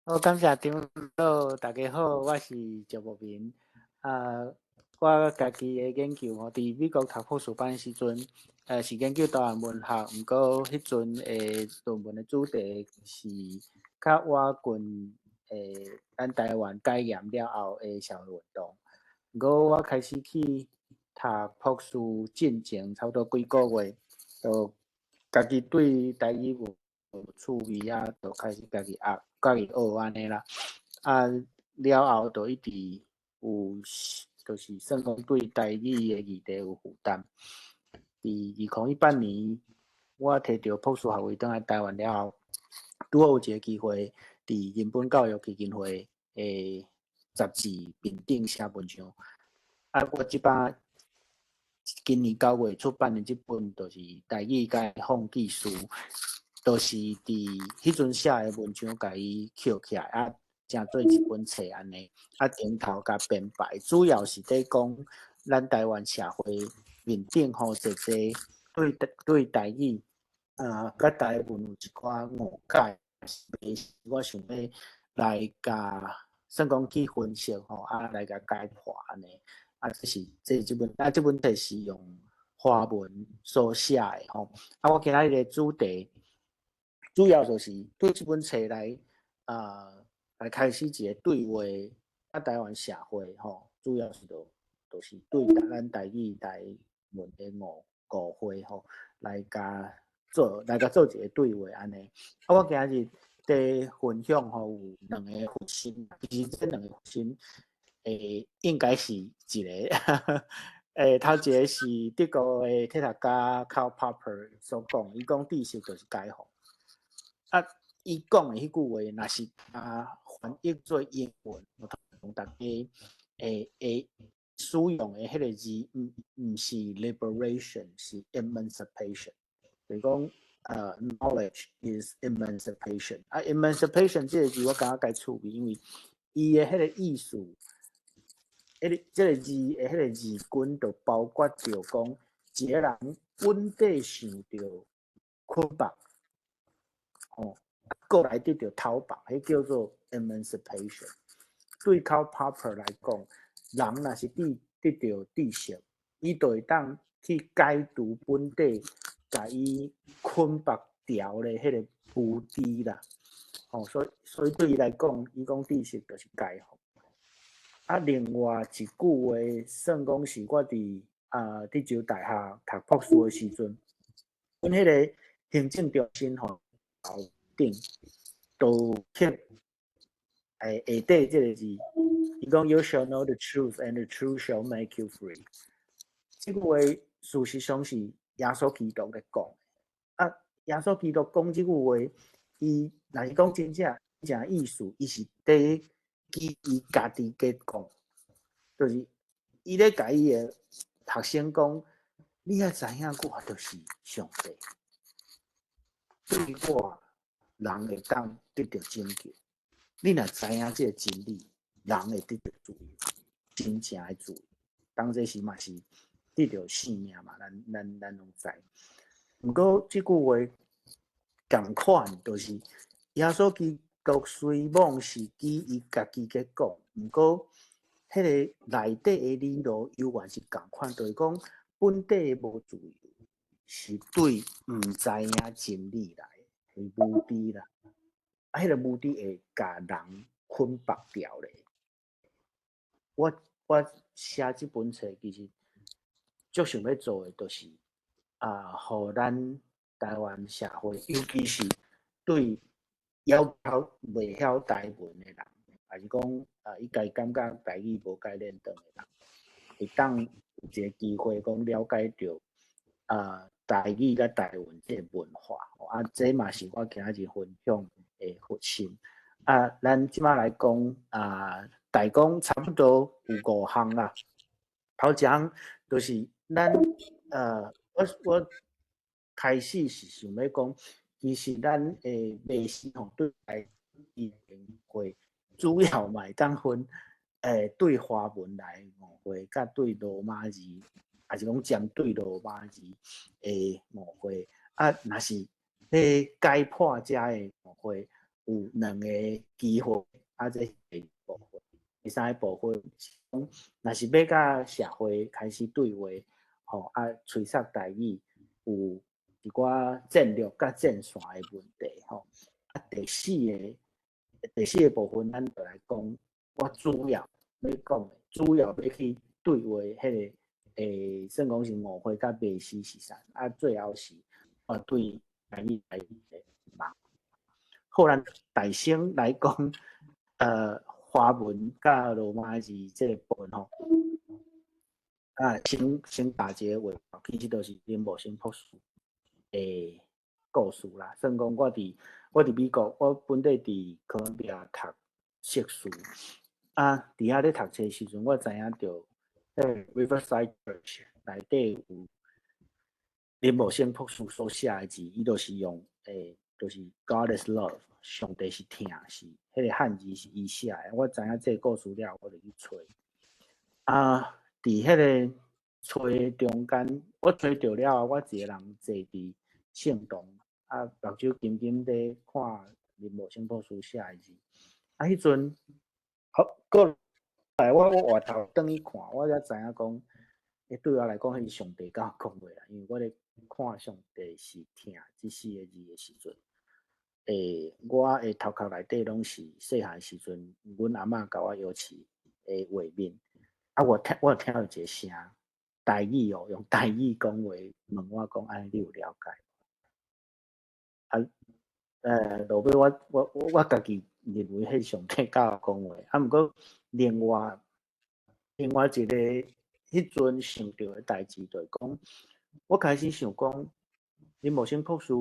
好，感谢张老，大家好，我是赵博明。我家己的研究吼，伫美国读博士班时阵，是研究台湾文学，毋过迄阵诶论文的主题是较我近咱台湾改严了后的社会运动。毋过我开始去读博士进前，差不多几个月，就家己对台语有趣味啊，就开始家己学安尼啦。了后就一直有，就是算讲对台语的议题有负担。伫2018年，我摕到博士学位倒来台湾了后，拄好有一个机会，伫人本教育基金会诶杂志评顶写文章。我即摆今年9月出版的即本，就是台语甲放技术，就是伫迄阵写的文章，甲伊捡起来成做一本册安尼。顶头甲编排，主要是伫讲咱台湾社会面顶吼，一对台语甲台文有一寡误解，我想要来甲算讲去分析吼，来甲解破安尼。这本题是用华文所写的吼。我今仔日的主题主要就是对这本册来开始一个对话，台湾社会吼，主要是就是对咱台语台文的误会吼，来甲做一个对话安尼。我今日的分享吼有两个核心，其实这两个核心应该是一个头一个是德国的哲学家 Karl Popper 所讲，伊讲知识就是解放。伊讲的迄句话，若是翻译做英文，同大家使用的迄个字，毋是 liberation，是 emancipation。就是讲knowledge is emancipation。emancipation 这个字我感觉介趣味，因为伊的迄个意思，这个字的迄个字根，就包括着讲一个人本地想着捆绑，过来得到讨绑，迄叫做 emancipation。对 Karl Popper 来讲，人若是得到知识，伊就会当去解除本地，甲伊捆绑条的迄个无知啦。所以对伊来讲，伊讲知识就是解放。另外一句话，算讲是我伫德州大学读博士的时阵，阮迄个行政中心吼顶都刻下底这个字，伊讲 You shall know the truth, and the truth shall make you free。这句话事实上是耶稣基督咧讲。耶稣基督讲这句话，伊若是讲真意思，伊是伫基伊家己嘅讲，就是伊咧甲伊嘅学生讲，你要知影我就是上帝，对我人会当得到拯救。你若知影这个真理，人会得到自由，真正的自由。当这时嘛是得到性命嘛，咱拢知。不过这句话同款，就是耶稣基督虽妄是基伊家己嘅讲，不过迄个内底的理路犹原是同款，就是讲本地无自由，是对毋知影真理来，是无知啦。迄个目的会甲人捆绑掉咧。我写这本册其实最想要做的，就是互咱台湾社会，尤其是对要求未晓台文的人，还是讲伊家感觉台语无介练长的人，会当有一个机会讲了解到台语甲台文这个文化。这嘛是我今日分享的核心。咱即马来讲大纲差不多有5项啦。头一项就是咱我开始是想要讲，其实咱历史吼对来语言会主要嘛会当分对华文来误会，甲对罗马字，还是讲针对罗马字误会。若是解破遮的误会，有两个机会，这是第二部分。第三个部分是讲，若是要甲社会开始对话，吹哨台语有一寡战略甲战线的问题，第四个部分，咱就来讲，我主要要讲的，主要要去对话迄个算讲是误会甲迷失是啥，最后是对台语的盲。好，咱大声来讲，华文甲罗马字这个部分吼，先打一个话，其实都是林木生博士诶故事啦。算讲我伫美国，我本地伫哥伦比亚读硕士，伫遐咧读册时阵，我知影着Riverside Church 内底有林木生博士所写的字，伊就是用就是 God is love， 上帝是疼，是迄个汉字是伊写的。我知影这个故事了，我就去找。伫迄个找中间，我找着了，我一个人坐伫圣堂，目睭紧紧地看林木生博士写的字。迄阵，好过来我回头转去看，我才知影讲，对我来讲，迄是上帝甲我讲话啦。因为我咧看上帝是疼即四个字的时阵，我的头壳内底拢是细汉时阵，阮阿嬷甲我摇起的画面。我有听到一个声，台语用台语讲话，问我讲，你有了解？落尾我家己认为迄上帝甲我讲话，毋过另外一个迄阵想到的代志，就是讲，我开始想讲，林木生博士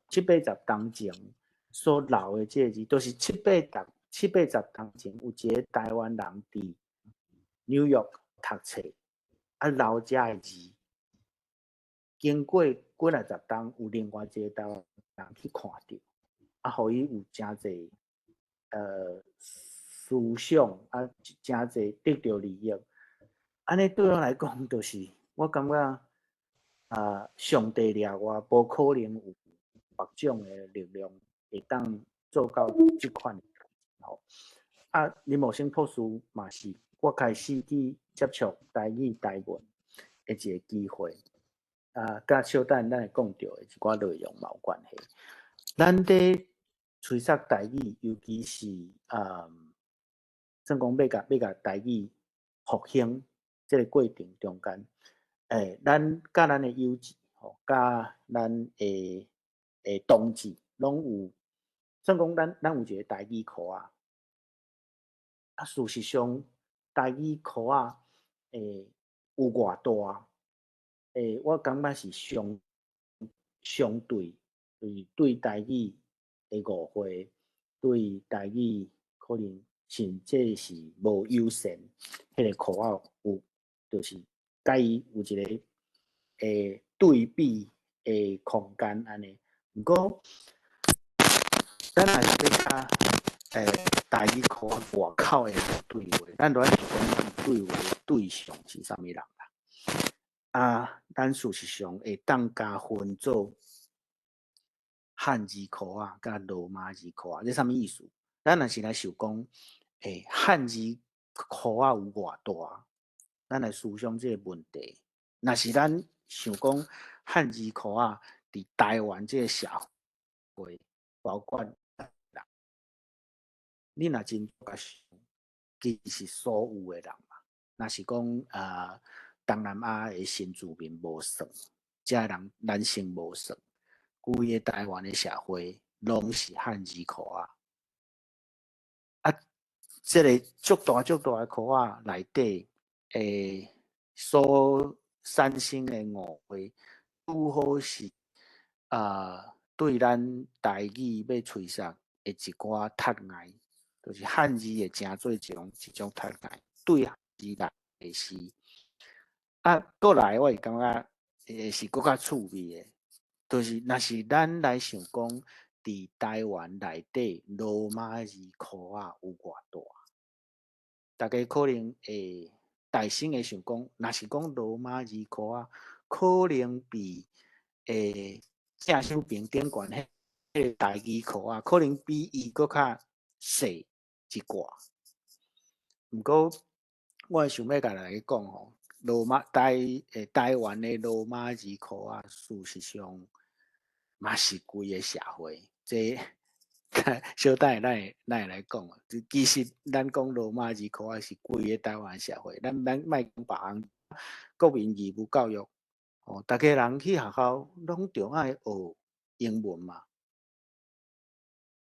780当前所留的这个字，都是780当前有一个台湾人伫纽约读册，留遮的字，经过几啊十当，有另外一个台湾人去看到，互伊有诚侪思想诚侪得到利益。安尼对我来讲，就是我感觉上帝掠我，无可能有别种的力量会当做到即款的代志吼。林木生博士嘛是我开始去接触台语台文的一个机会。甲小等咱会讲到的一寡内容嘛有关系。咱伫吹哨台语，尤其是算讲要甲台语复兴这个过程中间，咱甲咱的友志，甲咱的同志，拢有算讲咱有一个台语课事实上台语课有偌大？我感觉是相对，就是对台语的误会，对台语可能甚至是无优先，迄个口号有，就是甲伊有一个对比的空间安尼。毋过，咱若是要甲台语口号外口的对话，咱就要是讲对话对象是啥物人啦？咱事实上会当加分做汉字口甲罗马字口这啥物意思？咱若是来想讲，汉字口有偌大？咱来思想这个问题。若是咱想讲汉字口伫台湾这个社会，包括你若真甲想，其实所有的人嘛，若是讲东南亚的新住民无算，遮人男性无算，规个台湾的社会拢是汉字口这个足大的口内底，所产生的误会，拄好是对咱台语要吹哨的一寡窒碍，就是汉字会成做一种窒碍，对汉字来是。过来我会感觉是更较趣味的，就是若是咱来想讲，伫台湾内底罗马字口有偌大？大家可能会大声的想讲，若是讲罗马字口可能比正手边顶悬迄个台语课啊，可能比伊搁较细一寡。毋过我想要甲大家讲吼，台湾的罗马字课啊，事实上嘛是规个社会，这小等咱会来讲。其实咱讲罗马字课啊，是规个台湾社会，咱莫讲别人国民义务教育。哦，逐个人去学校拢着爱学英文嘛。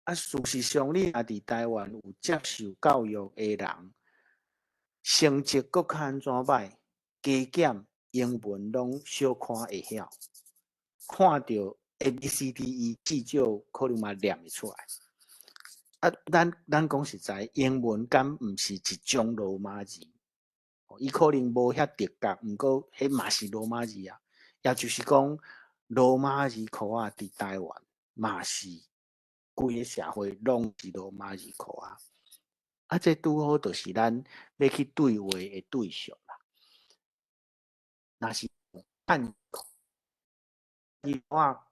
啊，事实上，你若伫台湾有接受教育的人，成绩搁较安怎歹，加减英文拢小可会晓，看到 ABCDE 至少可能嘛念会出来。啊，咱讲实在，英文敢毋是一种罗马字，伊可能无遐直觉，毋过迄嘛是罗马字啊。也就是讲，罗马字课啊，伫台湾嘛是规个社会拢是罗马字课啊。啊，这拄好就是咱要去对话的对象啦。若是汉字话，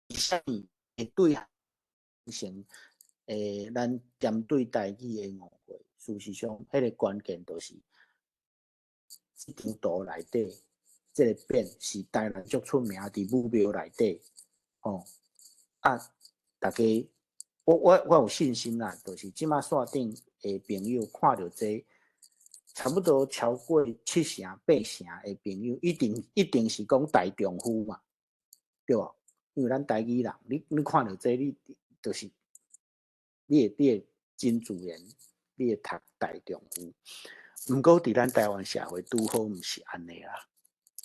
是啥物会对成咱针对台语的误会？事实上，迄个关键就是这张图内底，这个匾是台南足出名伫武庙内底，哦啊，大家我有信心啦，就是即马线顶的朋友看到这，差不多超过7成8成的朋友，一定是讲大丈夫嘛，对吧？因为咱台语人，你看到这，你就是你会真自然，你会读大丈夫。毋过伫咱台湾社会拄好毋是安尼啦。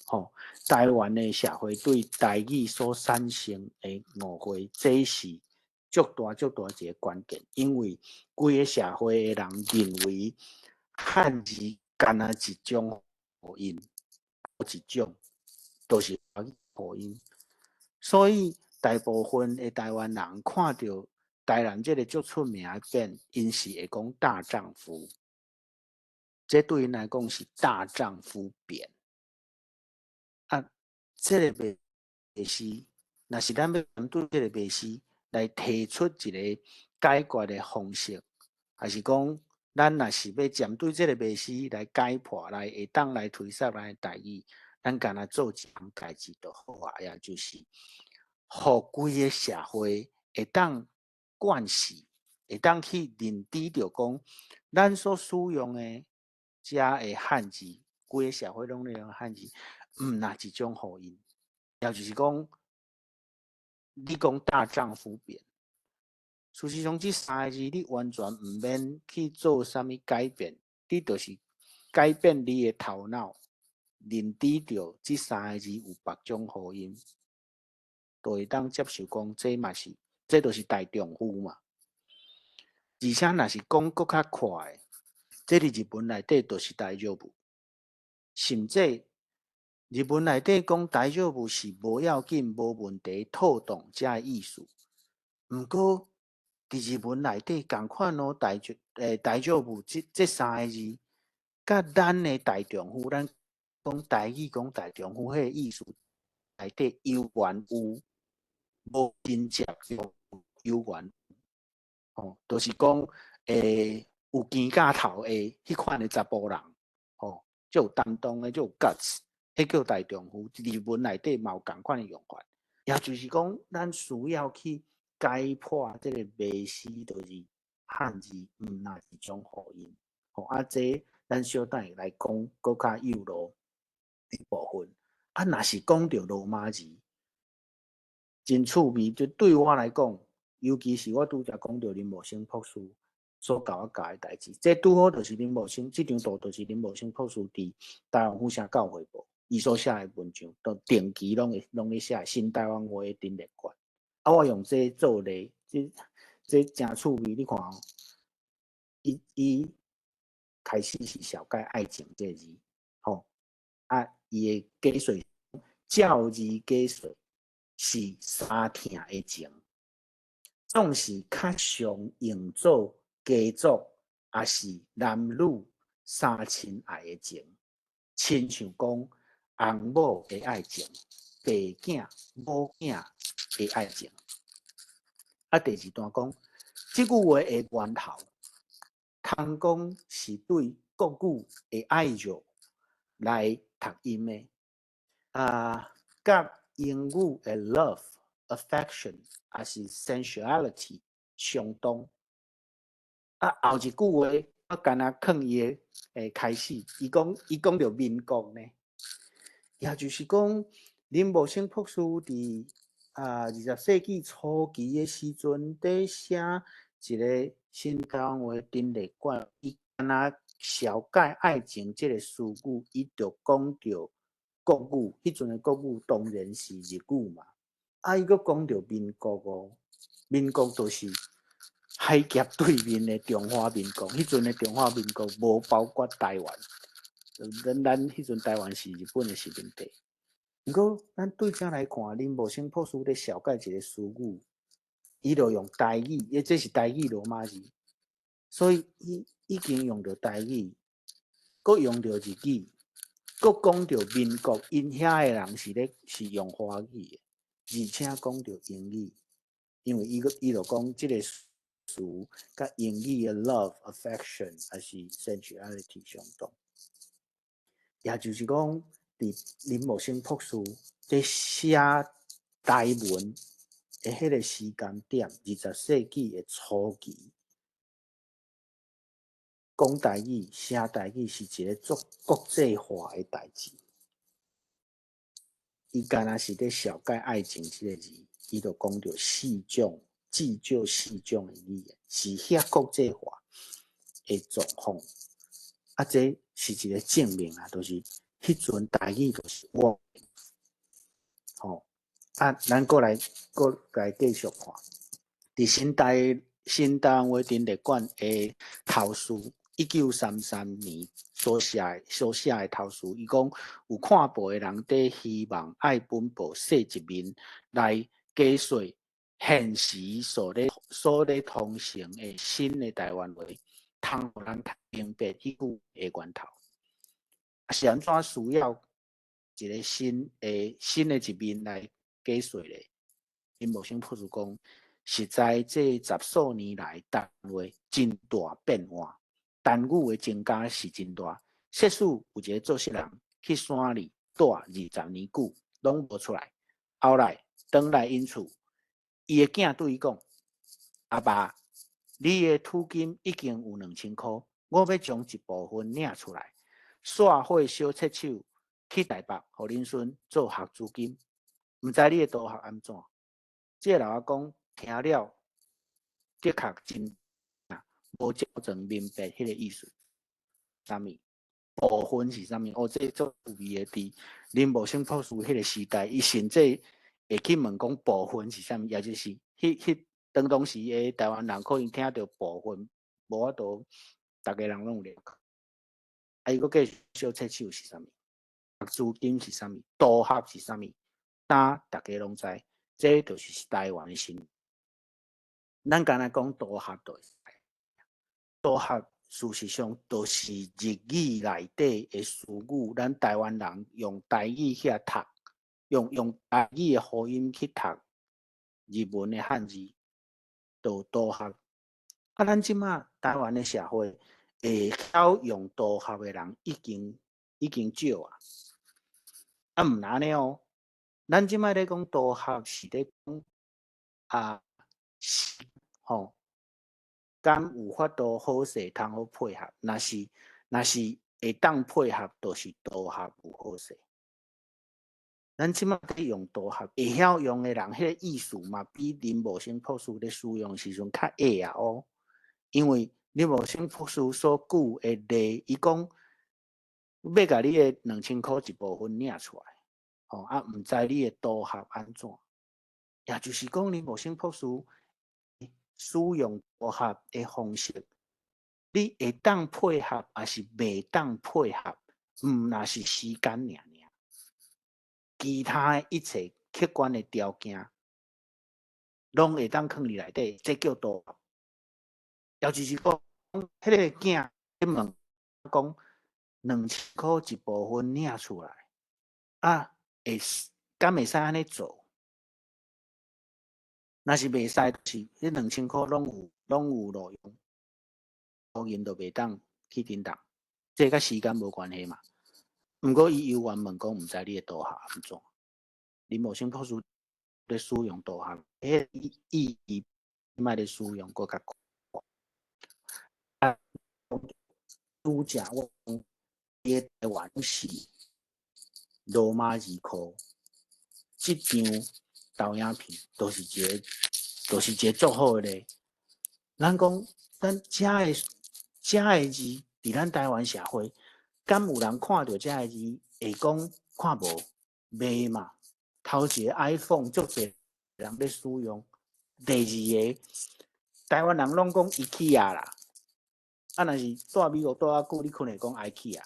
吼，台湾的社会对台语所产生的误会，这是足大一个关键，因为规个社会的人认为汉字干那一种口音，一种都是口音，所以大部分的台湾人看到台南这个足出名的匾，因是会讲大丈夫，这对因来讲是大丈夫匾。啊，这个袂是，若是咱要针对这个袂是来提出一个解决的方式，还是讲咱若是要针对这个袂是来解破，来会当来推销咱的台语，咱干那做一项代志就好啊，也就是，互规个社会会当惯势，会当去认知着讲，咱所使用的遮的汉字，规个社会拢咧用汉字。那一种口音，也就是讲，你讲大丈夫变，事实上这三个字你完全毋免去做啥物改变，你就是改变你的头脑，认知到这三个字有别种口音，就会当接受讲这嘛是，这就是大丈夫嘛。而且若是讲搁较快，这伫日本内底就是大丈夫，甚至。日本内底讲大丈夫是无要紧、无问题、透动遮个意思。毋过伫日本内底共款咯，大丈夫这三个字，甲咱的大丈夫，咱讲台语讲大丈夫迄个意思内底有缘有，无真正有缘。哦，就是讲有肩胛头的迄款的查甫人，哦，就有担当的，就有 guts。迄叫大丈夫，日文内底嘛有共款的用法，也就是讲，咱需要去解破这个迷思，就是汉字那一种口音。哦，啊，这咱小等来讲，搁较幼路一部分。啊，若是讲到罗马字，真趣味。就对我来讲，尤其是我拄则讲到林木生博士所教我教的代志，这拄好就是林木生这张图，就是林木生博士伫台湾府城教会部。伊所写的文章，都定期拢咧写新台湾话的陈列馆。啊，我用这做例，这真趣味。你看哦，伊开始是小解爱情这字，吼、啊，伊的假说教字假说是三听的情，总是较常用作家族，也是男女三亲爱的情，亲像讲。翁某的爱情，爸囝、母囝的爱情，第二段讲，这句话的源头，通讲是对国语的爱热来读音的，甲英语的 love、affection 也是 sensuality 相同。後一句話我敢若囥伊誒開始，伊講到民國呢，也就是講林木生博士佇20世紀初期嘅時陣，在寫一個新台灣話陳列館，伊敢若小解愛情這個詞語，伊就講到國語，迄陣嘅國語當然是日語嘛。伊佫講到民國哦，民國就是海峽對面的中華民國，迄陣的中華民國無包括台灣，咱迄陣台灣是日本的殖民地。不過，咱對正來看，林木生博士咧小解一個詞語，伊就用台語，因這是台語羅馬字，所以伊已經用到台語，佫用到日語，佫講到民國，因遐的人是用華語的，而且講到英語，因為伊就講這個詞甲英語的 love、affection 還是 sensuality 相同，也就是講，林木生博士在寫台文的迄個時間點，20世紀的初期，講台語、寫台語是一個足國際化的代誌。伊敢若是咧小解愛情這個字，伊就講到四種，至少四種的語言，是遐國際化的狀況。這是一個證明啊，就是迄陣台語就是我。咱過來繼續看，佇新台灣話陳列館的頭書，1933年所寫的頭書，伊講有看報的人在希望愛本報寫一面來解說現時所咧通行的新的台灣話，通互人明白迄句的源頭，是安怎需要一個新的一面來解說咧？林木生博士講，實在這10數年來，台灣話真大變化，單語的增加是真大。設使有一個作詞人去山裡待20年久，攏無出來，後來轉來因厝，伊的囝對伊講：阿爸，你的土金已經有2000塊，我要將一部分領出來，煞費小冊手去台北，互恁孫做學資金，毋知你的道學安怎？這個老阿公聽了，的確真無照全明白迄個意思。啥物？部分是啥物？這足有味的。佇林木生博士迄個時代，伊甚至會去問講部分是啥物，也就是當時的台灣人可能聽到部分，無法度，大家人攏有了解。伊佫繼續小冊手是啥物？資金是啥物？道學是啥物？大家攏知。這就是台灣的新。咱剛才講道學就會知，道學事實上都是日語內底的詞語，咱台灣人用台語遐讀，用台語的發音去讀日文的漢字，就道學。咱即馬台灣的社會會曉用道學的人已經少啊。毋然呢哦，咱即馬咧講道學是咧講吼，敢有法度好勢通好配合？若是會當配合，就是道學有好勢。咱即馬咧用道學，會曉用的人，迄個意思嘛，比林木生博士咧使用時陣較會啊哦。因為林木生博士所舉的例，伊講要甲你的2000塊一部分領出來，毋知你的道學安怎？也就是講，林木生博士使用道學的方式，你會當配合，還是袂當配合？若是時間爾，其他的一切客觀的條件，攏會當放入內底，這叫道學。也就是講，迄個囝問講2000塊一部分領出來，敢會使安尼做？若是袂使，是迄2000块拢有路用，路用就袂当去顶当，这甲时间无关系嘛。毋过伊有原问讲，毋知你诶刀下安怎？你无心破书咧使用刀下，迄意义卖咧使用搁较高。拄则我讲，伫台湾是罗马字库，即张投影片都是一个足好诶咧。咱讲，咱遮个字伫咱台湾社会，敢有人看到遮个字会讲看无？袂嘛。头一个 iPhone 足侪人咧使用，第二个台湾人拢讲 IKEA 啦。啊，若是住美国住啊久，你可能会讲 IKEA。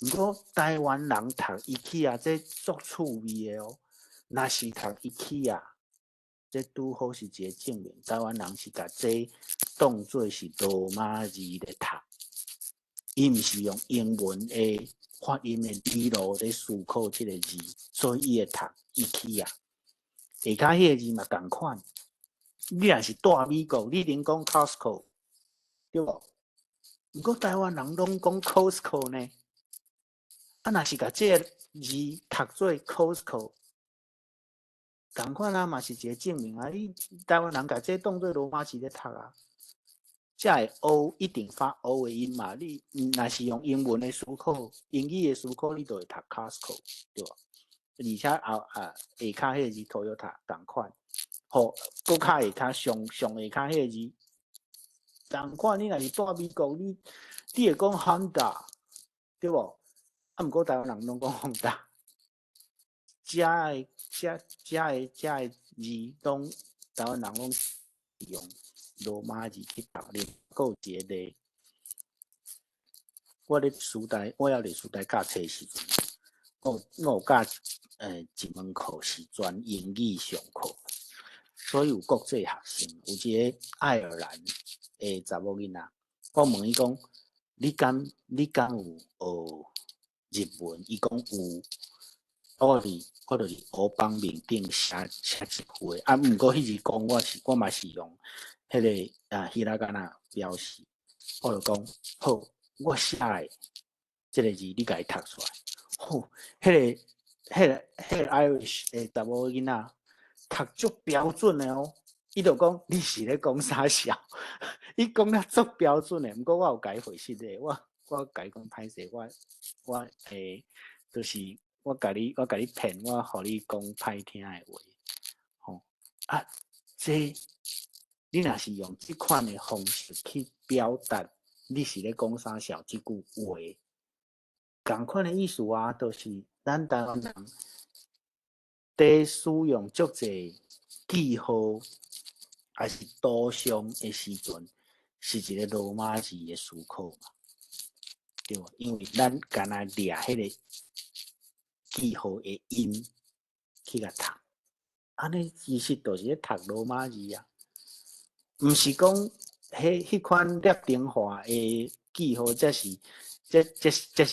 毋过台湾人读 IKEA 这足趣味诶哦。若是读 IKEA， 这拄好是一个证明，台湾人是甲这当作是罗马字咧读，伊毋是用英文诶发音诶理路咧思考即个字，所以伊会读 IKEA。下骹迄个字嘛共款，你若是住美国，你能讲 Costco 对无？毋过台湾人拢讲 Costco 呢？啊，若是甲这个字读做 Costco， 共款啊，嘛是一个证明啊！你台湾人甲这当做罗马字咧读啊，才会 O 一定发 O 的音嘛。你若是用英文的思考、英语的思考，你就会读 Costco 对吧？而且下骹迄个字 Toyota 共款，好，搁骹下骹上下骹迄个字共款。你若是住美国，你会讲 Honda 对无？啊，毋过台湾人拢讲 Honda。遮个字拢台湾人拢用罗马字去读咧。搁有一个咧，我咧书台，我要咧书台教册时阵，我有教一门课是专英语上课，所以有国际学生，有一个爱尔兰诶查某囡仔，我问伊讲，你敢有学日文？伊讲有。我就是黑板面顶写一句啊，毋过迄字讲我嘛是用迄个希拉干那表示，我就讲好，我写诶即个字你甲伊读出来，好，迄个 Irish 诶查某囡仔读足标准诶哦，伊就讲你是咧讲啥笑？伊讲了足标准诶，毋过我有甲伊回信诶，我甲伊讲歹势，我就是。我甲你骗，我互你讲歹听诶话，吼啊！这你若是用即款诶方式去表达，你是咧讲啥笑？即句话，共款诶意思啊，就是咱台湾人伫使用足侪记号，还是图像诶时阵，是一个罗马字诶思考嘛，对无？因为咱干那掠迄个。记号的音去甲读，安尼其实就是咧读罗马字啊，毋是讲迄款列顶化的记号，这是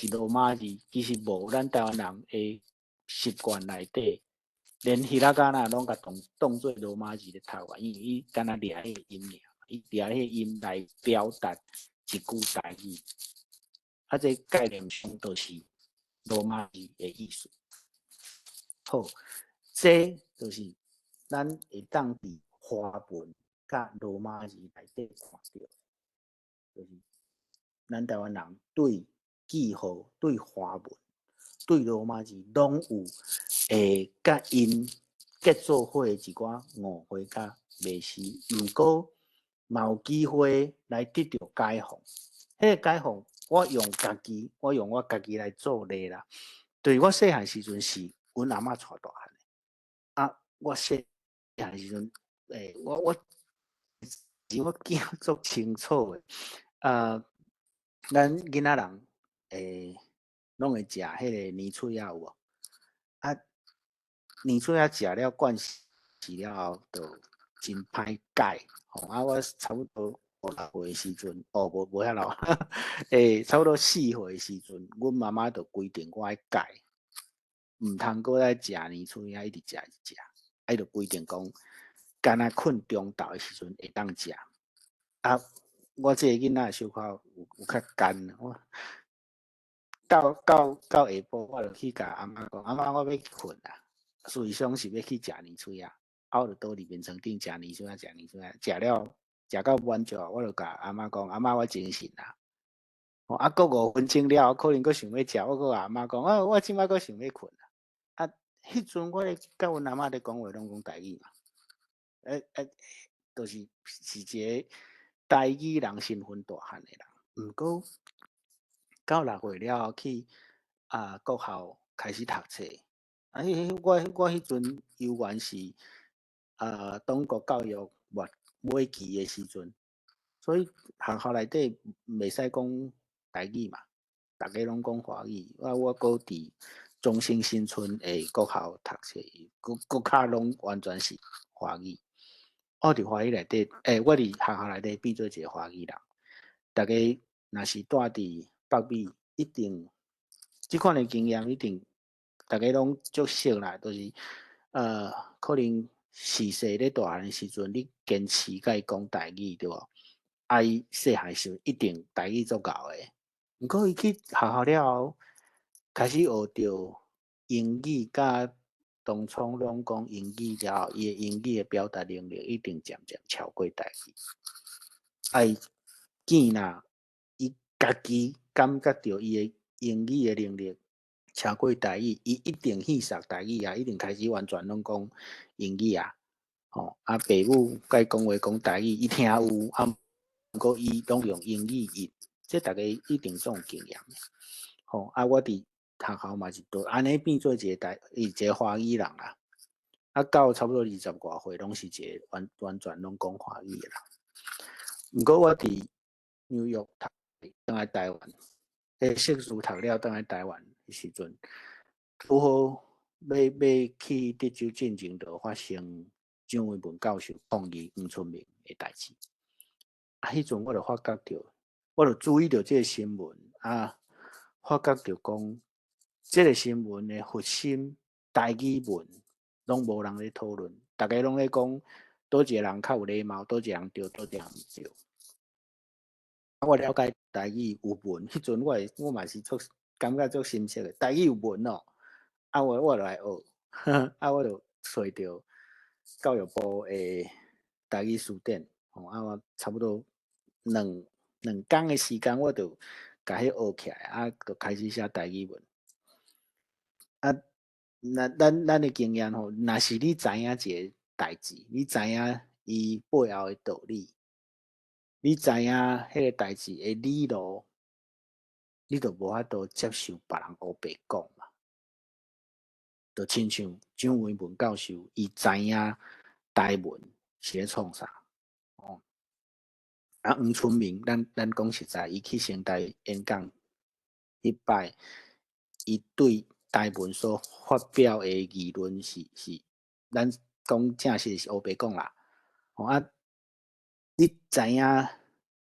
罗马字，其实无咱台湾人的习惯内底，连希拉嘎那拢甲当做罗马字咧读啊，因为伊敢若掠迄个音尔，伊掠迄个音来表达一句台语，啊，这概念上都是罗马字的意思。好，这就是咱会当伫华文甲罗马字内底看到，就是咱台湾人对记号、对华文、对罗马字拢有甲因结做伙一寡误会甲迷思，毋过嘛有机会来得到解放。迄个解放，我用我家己来做例啦。对我细汉时阵是阮阿嬷带大汉。啊，我细汉时阵，我记足清楚诶。咱囡仔人拢会食迄个年喙仔有无？啊，年喙仔食了惯势了后，就真歹解。吼啊，我差不多5、6岁时阵，无遐老，差不多4岁时阵，阮妈妈就规定我爱解，毋通搁来食年喙仔，一直食。伊就规定讲，干那困中昼的时阵会当食。啊，我这个囡仔小可有较干，我到下晡我就去甲阿嬷讲，阿嬷我要困啦，事实上是要去食年炊啊，啊我就倒伫眠床顶食年炊啊，食年炊啊，食了食到满足，我就甲阿嬷讲，阿嬷我精神啦。哦，啊，过5分钟了，可能佫想要食，我佫阿嬷讲，啊，我即摆佫想要困啦。啊，迄阵我咧甲阮阿嬷咧讲话，拢讲台语嘛，就是一个台语人身份大汉诶人。毋过到6岁了后去国校开始读册，我迄阵幼园是中国教育末期诶时阵，所以学校内底袂使讲台语嘛。大家拢讲华语，我搁伫中兴新村诶国校读册，国卡拢完全是华语。我伫华语内底，我伫学校内底变做一个华语人。大家若是住伫北美，一定即款诶经验一定大家拢足熟啦，就是可能细细咧大汉诶时阵，你坚持甲伊讲台语对无？啊，伊细汉时一定台语足够诶。毋过伊去学校了后，开始学着英语，甲当初拢讲英语了后，伊诶英语诶表达能力一定渐渐超过台语。啊，伊囝若伊家己感觉着伊诶英语诶能力超过台语，伊一定去熟台语啊，一定开始完全拢讲英语啊。吼，啊，父母甲伊讲话讲台语，伊听有，啊，毋过伊拢用英语译，这大家一定总有经验。吼，啊，我伫学校嘛是都安尼变做一个华语人啦。啊，到差不多20外岁，拢是一个完全拢讲华语诶人。毋过我伫纽约读，倒来台湾，硕士读了倒来台湾诶时阵，拄好要去德州进前，就发生蒋伟文教授抗议黄春明诶代志。啊，迄阵我就发觉着，我就注意到即个新闻啊，发觉着讲，即个新闻诶核心台语文拢无人咧讨论，大家拢咧讲倒一个人较有礼貌，倒一个人对，倒一个人毋对。我了解台语有文，迄阵我嘛是感觉足深刻诶。台语有文哦，啊我就来学，啊我就找着教育部诶台语词典，吼啊我差不多两工诶时间，我就甲迄学起来，啊就开始写台语文。啊，那咱诶经验吼，若是你知影一个代志，你知影伊背后诶道理。你知影迄个代志诶理路，你就无法度接受别人黑白讲嘛。就亲像蒋伟文教授，伊知影台文是咧创啥。哦，啊，黄春明，咱讲实在，伊去城台演讲迄摆，伊对台文所发表诶议论是咱讲正式是黑白讲啦。哦啊，你知影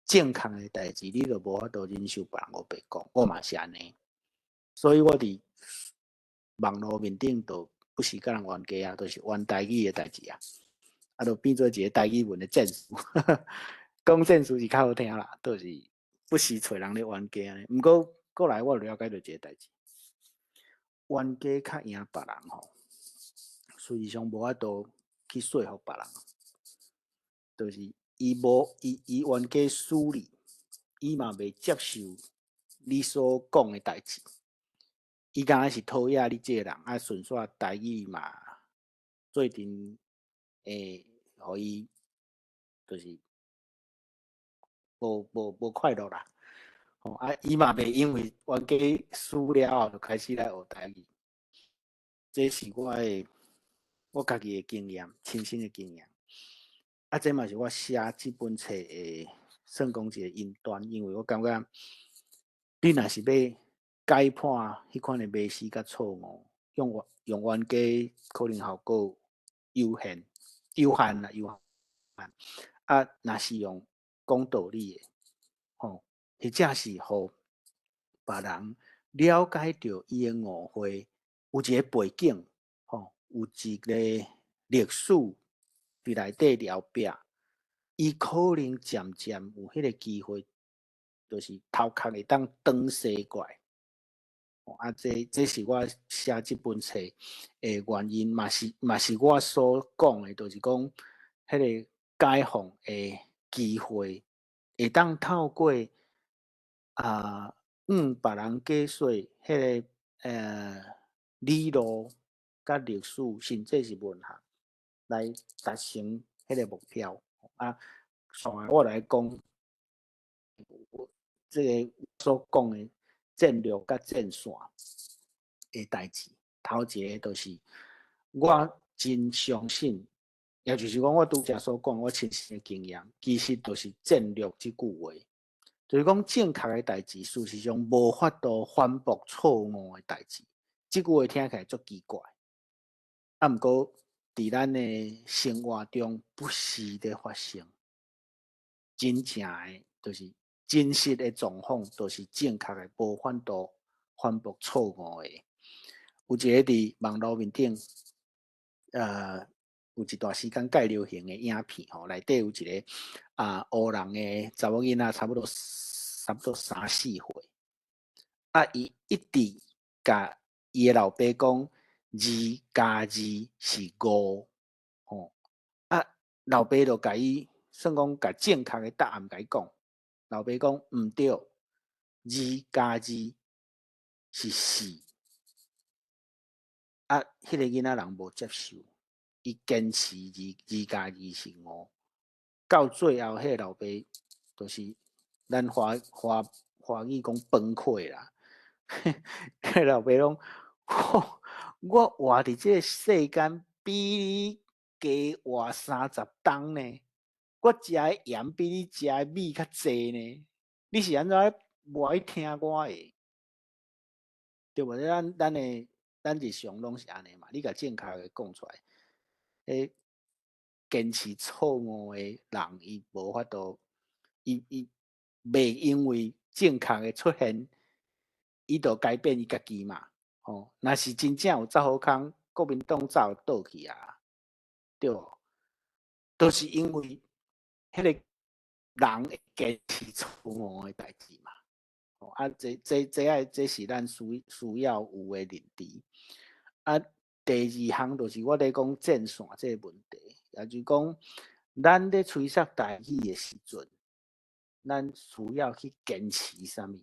正确诶代志，你就无法度忍受别人黑白讲，我嘛是安尼。所以我伫网络面顶就不是甲人冤家啊，都是冤台语诶代志啊，啊，就变做一个台语文诶战术。讲战术是较好听啦，都是不时找人咧冤家安尼。毋过过来我了解到一个代志，冤家较赢别人吼，实际上无法度去说服别人，就是伊冤家输你，伊嘛袂接受你所讲诶代志。伊敢若是讨厌你即个人，啊，顺续台语嘛，做阵会互伊就是无快乐啦。吼啊，伊嘛袂因为冤家输了后就开始来学台语，这是我家己诶经验，亲身诶经验。啊，这嘛是我写即本册诶，算讲一个因端，因为我感觉你若是要解判迄款诶迷思甲错误，用冤家可能效果有限啦，有限。啊，若是用讲道理诶，吼，或者是互别人了解到伊诶误会有一个背景，吼，有一个历史，伫内底了壁，伊可能渐渐有迄个机会，就是头壳会当转西过来。这是我写这本册的原因，嘛是我所讲的，就是讲迄个解放的机会，会当透过别人解说迄个理路、甲历史，甚至是文学，来达成迄个目标。我来讲，这个所讲的战略甲战线的代志，头一个就是我真相信，也就是讲我拄则所讲我亲身的经验，其实就是战略这句话。就是讲正确的代志，事实上无法度反驳错误的代志。这句话听起来足奇怪，啊，毋过伫咱的生活中不时的发生，真正的就是真实的状况，都是正确的，无法度反驳错误的。有一个伫网络面顶，有一段时间介流行的影片吼，内底有一个黑人的查某囡仔，差不多3、4岁，伊一直甲伊的老爸讲2+2是5，吼，老爸就甲伊算讲甲正确的答案甲伊讲，老爸讲毋对，2+2是4。迄个囡仔人无接受，伊坚持2+2是5，到最后，迄个老爸就是咱华语讲崩溃啦。迄个老爸讲，我活伫这个世间比你加活30冬呢，我食的盐比你食的米较济呢，你是安怎无爱听我的？对无？咱日常拢是安尼嘛，你甲正确的讲出来，坚持错误的人，伊无法度，伊袂因为正确的出现，伊就改变伊家己嘛。吼，若是真正有走好康，国民党早倒去啊，对无？都是因为迄个人会坚持错误的代志嘛。这是咱需要有的认知。第二项就是我咧讲战线这个问题，也就是讲，咱咧吹杀台语的时阵，咱需要去坚持啥物？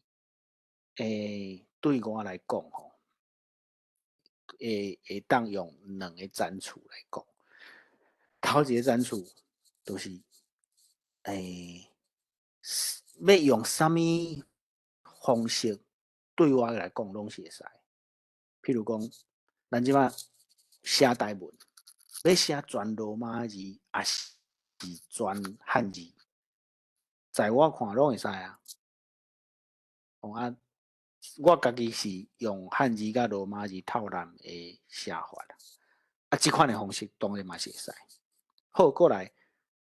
对我来讲吼，会当用2个赞词来讲。头一个赞词就是要用啥物方式对我来讲拢是会使。譬如讲，咱即摆写台文，要写全罗马字，还是全汉字，在我看拢会使啊。我家己是用汉字甲罗马字套蓝的写法啦。即款的方式当然嘛是会使。好，过来，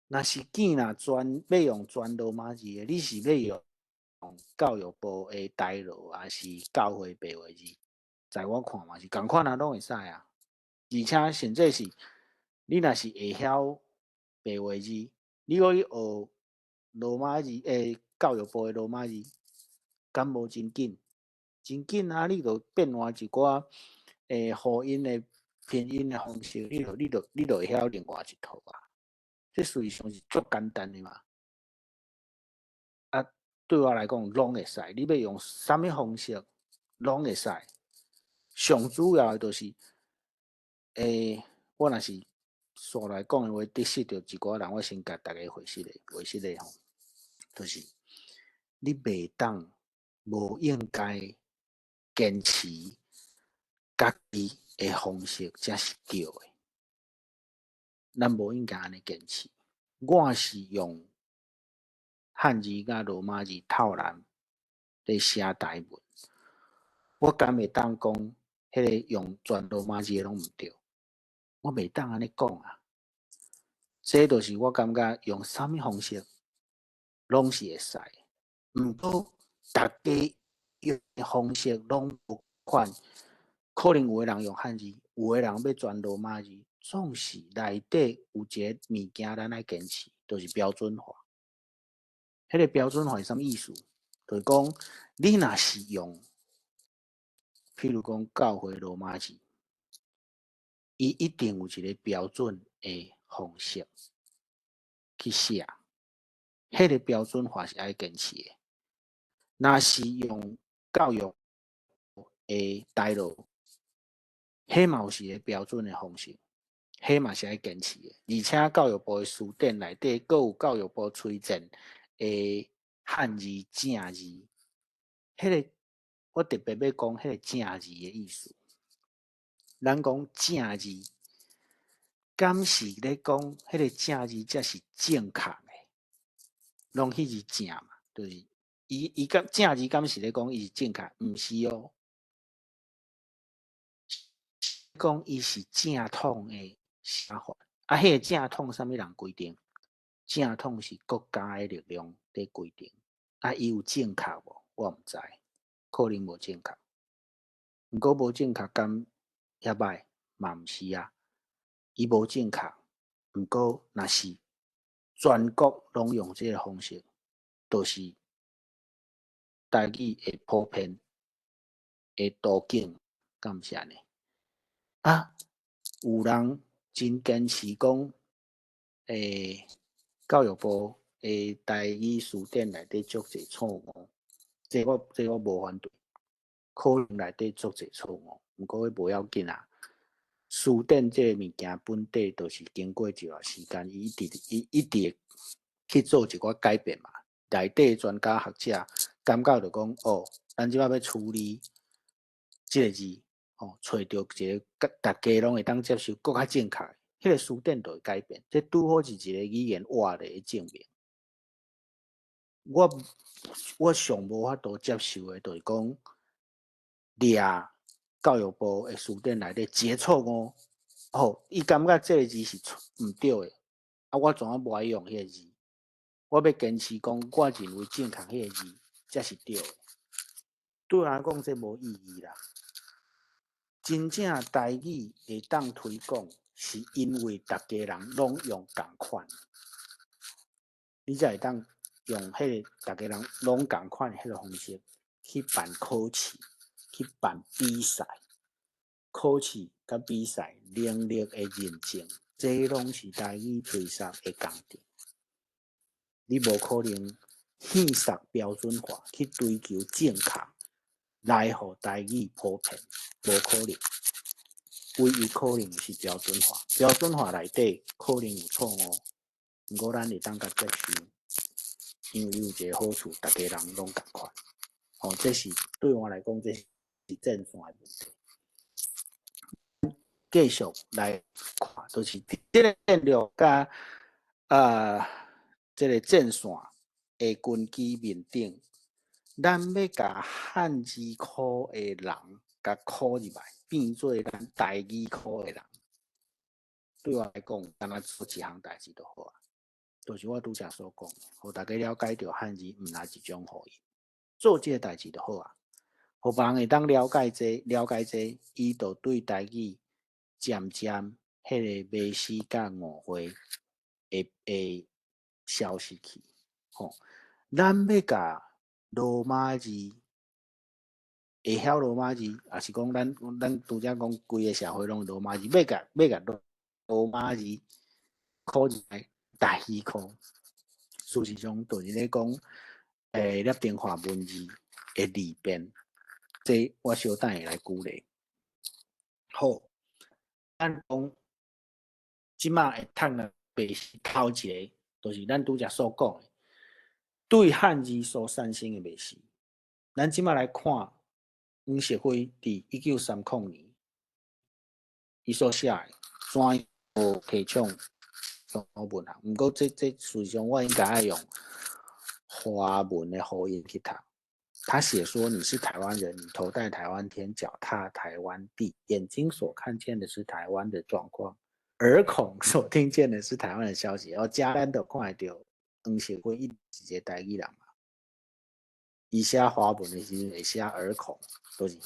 若是要用全罗马字的，你是要用教育部的台罗，还是教会白话字？在我看嘛是共款啊，拢会使啊。而且甚至是你若是会晓白话字，你可以学罗马字教育部的罗马字，敢无真紧？真紧啊！你著变换一寡辅音的拼音的方式，你著会晓另外一套啊。这实际上是足简单的嘛。对我来讲拢会使，你要用啥物方式拢会使。上主要的就是我若是煞来讲的话，得失着一寡人，我先甲大家回释咧吼，就是你袂当无应该坚持家己的方式才是对的，咱无应该安尼坚持。我是用汉字甲罗马字套蓝咧写台文，我敢会当讲迄个用全罗马字的拢毋对，我袂当安尼讲啊。这就是我感觉用啥物方式拢是会使，毋过大家用的方式拢无款，可能有的人用汉字，有的人要全罗马字，总是内底有一个物件咱爱坚持，就是标准化。迄个标准化是啥意思？就是讲你若是用，譬如讲教会罗马字，伊一定有一个标准的方式去写，迄个标准化是爱坚持的。若是用教育的带路，迄嘛有是个标准的方式，迄嘛是爱坚持的。而且教育部的词典内底，阁有教育部推荐的汉字正字，迄个我特别要讲迄个正字的意思。咱讲正字，敢是咧讲迄个正字才是正确的，拢迄是正嘛，就是伊敢正字敢是咧讲伊是正确，毋是哦。讲伊是正统的写法，啊，迄个正统啥物人规定？正统是国家的力量在规定，啊，伊有正确无？我毋知，可能无正确。毋过无正确敢遐歹嘛毋是啊，伊无正确，毋过若是全国拢用即个方式，就是台语会普遍的途径，敢毋是安尼？啊，有人真坚持讲，教育部的台语词典内底足侪错误，这我无反对，可能内底足侪错误，毋过迄无要紧啊。词典这个物件本底就是经过一段时间，伊一直去做一寡改变嘛。内底专家学者感觉就讲，哦，咱即摆要处理即个字，哦，找到一个大家拢会当接受、更较正确，迄个词典就会改变。这拄好是一个语言活的证明。我上无法度接受的，就是讲掠教育部的词典内底一个错误，哦，伊感觉这个字是毋对的，啊，我怎啊无爱用迄个字？我要坚持讲，我认为正确迄个字才是对的。对我来讲，这无意义啦。真正台语会当推广，是因为大家人拢用共款，你才会当用迄个大家人拢共款迄个方式去办考试，去办比赛。考试甲比赛能力的认证，这拢是台语推广的工程。你无可能现实标准化去追求正确，来互台语普遍，无可能。唯一可能是标准化，标准化内底可能有错误，毋过咱会当甲接受，因为有一个好处，大家人拢共款。哦，这是对我来讲，这是正线的问题。继续来看，就是这个电路甲这个正线的根基面顶，咱要甲汉字科的人甲考入来，变做咱台语科的人。对我来讲，干那做一项代志就好啊。就是我拄则所讲，互大家了解到汉字毋是一种语言，做这个代志就好啊。互别人会当了解这，伊就对台语渐渐迄个迷失甲误会会消失去。吼，咱要甲罗马字会晓罗马字，也是讲咱拄则讲规个社会拢罗马字，要甲罗马字考入来台语科，事实上就是咧讲，立定化文字的利便，这我小等下来举例。好，咱讲即马会读了白诗头一个，就是咱拄则所讲的，对汉字所产生的白诗。咱即马来看黄石辉伫1930年，伊所写的《怎无提倡中国文学》，毋过这实际上我应该爱用华文的口音去读。他写说：“你是台湾人，你头戴台湾天，脚踏台湾地，眼睛所看见的是台湾的状况，耳孔所听见的是台湾的消息。”然后家咱都看得到，黄石辉一一个台语人嘛，伊写华文的时候会写耳孔，都是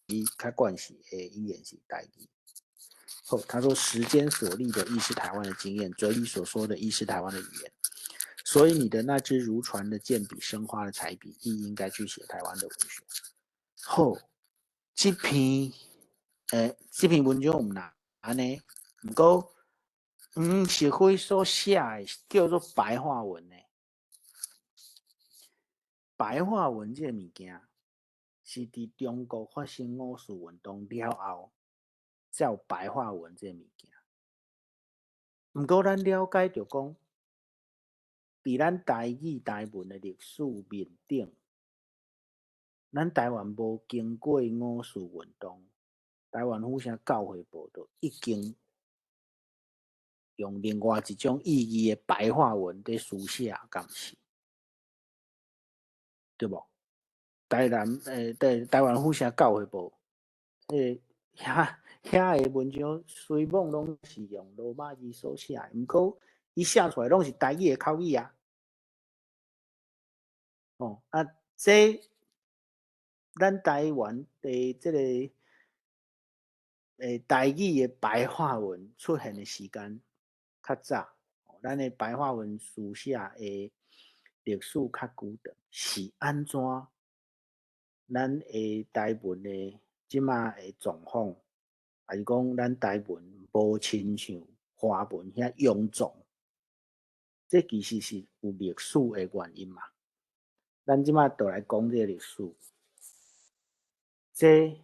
伊较惯势的语言是台语。他说时间所立的亦是台湾的经验，嘴里所说的亦是台湾的语言。所以你的那支如船的剑笔、生花的彩笔，亦应该去写台湾的文学。好，这篇文章唔难呢，不过社会所写的叫做白话文呢。白话文这物件是伫中国发生五四运动了后，才有白话文这物件。不过咱了解到讲，伫咱台语台文的历史面顶，咱台湾无经过五四运动，台湾府城教会部就已经用另外一种意义的白话文在书写，敢是？对无？台湾府城教会部，遐个文章随网拢是用罗马字所写，毋过伊写出来拢是台语的口语啊。哦，这咱台湾的这个台语的白话文出现的时间较早，咱的白话文书写的历史较久长，是安怎？咱的台文的即马的状况，还是讲咱台文无亲像华文遐臃肿？这其实是有历史的原因嘛。咱即马就来讲这个历史。这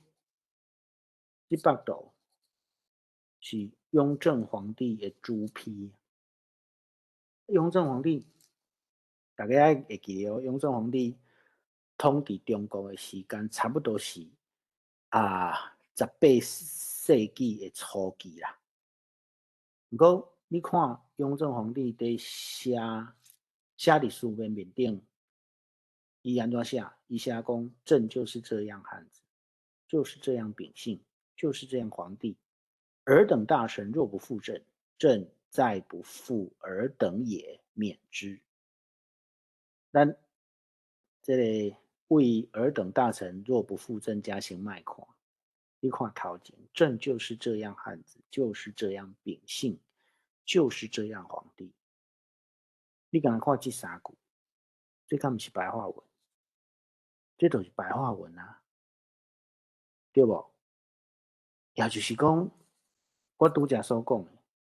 幅图是雍正皇帝的朱批。雍正皇帝，大家会记得哦。雍正皇帝统治中国的时间差不多是18世纪的初期啦。不过你看雍正皇帝在写历史面顶，伊安怎写？伊写讲朕就是这样汉子，就是这样秉性，就是这样皇帝。尔等大臣若不负朕，朕再不负尔等也，免之。咱这个为尔等大臣若不负朕加行脉看，你看头前，朕就是这样汉子，就是这样秉性，就是这样皇帝。你敢看这三句，这敢不是白话文？这都是白话文啊，对不？也就是讲，我拄则所讲的，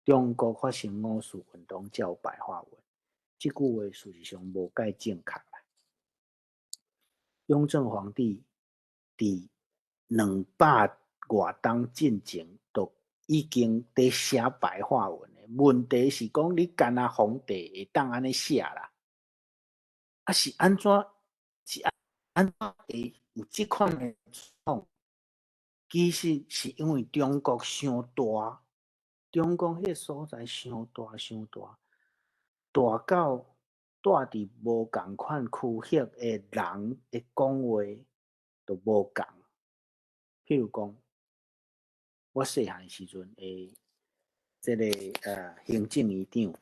中国发生五四运动才有白话文，这句话事实上无介正确啦。雍正皇帝伫200多冬进前，都已经在写白话文的。问题是讲，你干那皇帝会当安尼写啦？是安怎？是安怎会有这款的状况？其实是因为中国伤大，中国迄个所在伤大，大到住伫无共款区域的人的讲话都无共。譬如讲，我细汉时阵诶，这个行政院长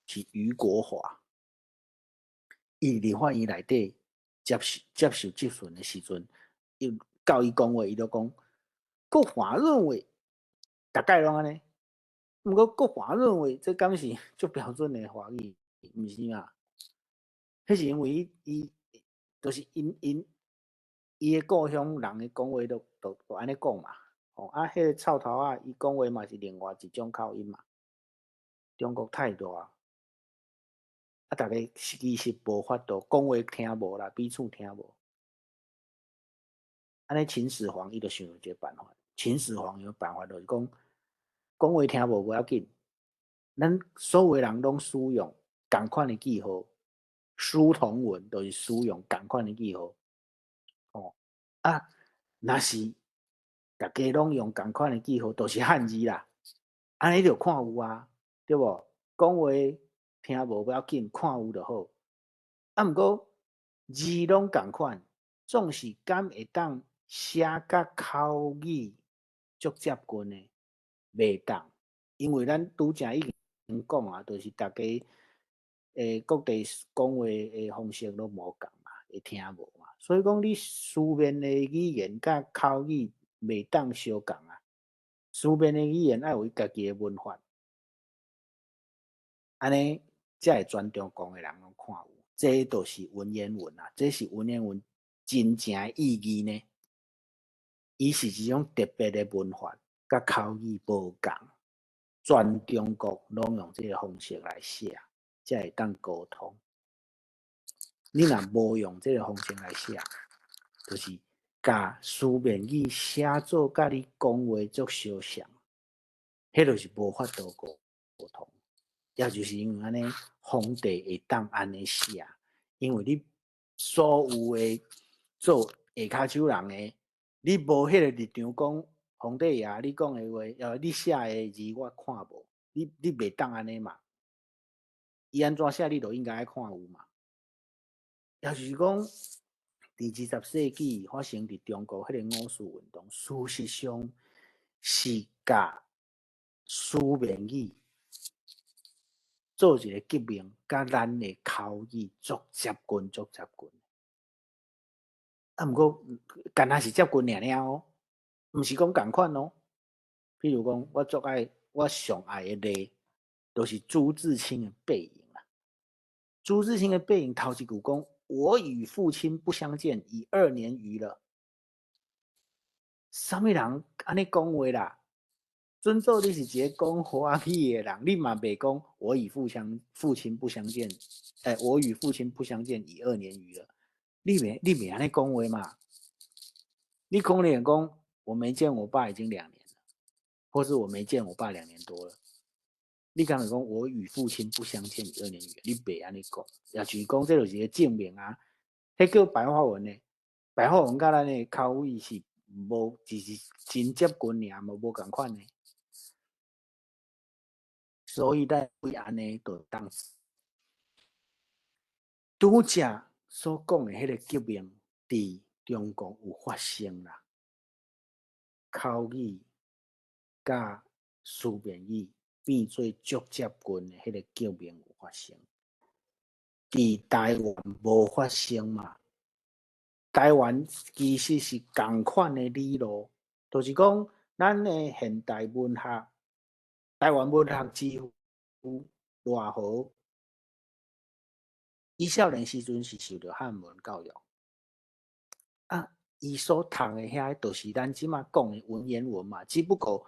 是俞国华，伊立法院内底接受质询的时阵，伊教伊讲话，伊就讲，国华认为，大概拢安尼。毋过国华认为，这敢是足标准的华语，毋是嘛？迄是因为伊就是伊的故乡人的讲话都安尼讲嘛。迄个臭头仔伊讲话嘛是另外一种口音嘛。中国太大，大家其实无法度讲话听无啦，彼此听无。安尼秦始皇伊就想到一个办法，秦始皇有办法就是讲话听无无要紧，咱所有人拢使用共款的记号，书同文就是使用共款的记号。若是大家拢用共款的记号，都是汉字啦，安尼就看有啊，对无？讲话听无不要紧，看有就好。毋过字拢共款，总是敢会当写甲口语足接近的，袂当，因为咱拄则已经讲啊，就是大家各地讲话的方式都无共嘛，会听无嘛。所以讲，你书面的语言甲口语袂当相共啊。书面的语言要有伊家己的文化，安尼才会全中国的人拢看有。这就是文言文啊，这是文言文真正的意义呢。伊是一种特别的文化，甲口语无共，全中国拢用这个方式来写，才会当沟通。你若无用这个方式来写，就是甲书面语写作甲你讲话足相像，迄就是无法度沟通。也就是因为安尼，皇帝会当安尼写，因为你所有的做下骹手人的，你无迄个立场讲，皇帝爷你讲的话，你写的字我看无，你袂当安尼嘛？伊安怎写你就应该爱看有嘛？也就是讲，伫20世纪发生伫中国迄个五四运动，事实上是甲书面语做一个革命，甲咱的口语足接近。啊，毋过干那是接近尔哦，毋是讲共款哦。譬如讲，我上爱的例，就是朱自清的背影啦。朱自清的背影头一句讲：我与父亲不相见已2年余了。啥物人安尼讲话啦？准做你是一个讲华语的人，你嘛袂讲我与父亲不相见，我与父亲不相见已2年余了。你袂安尼讲话嘛？你可能讲我没见我爸已经2年了，或是我没见我爸2年多了。你敢会讲我与父亲不相见已2年余了？你袂安尼讲，也就是讲这就是一个证明啊。迄叫白话文呢，白话文甲咱的口语是无，只是真接近尔，无共款呢。所以咱为安尼就当拄则所讲的迄个革命，伫中国有发生啦。口语甲书面语变做足接近的迄个革命有发生。伫台湾无发生嘛？台湾其实是共款的理路，就是讲咱的现代文学，台湾文学之父赖和，伊少年时阵是受到汉文教育。啊，伊所读的遐，就是咱即马讲的文言文嘛，只不过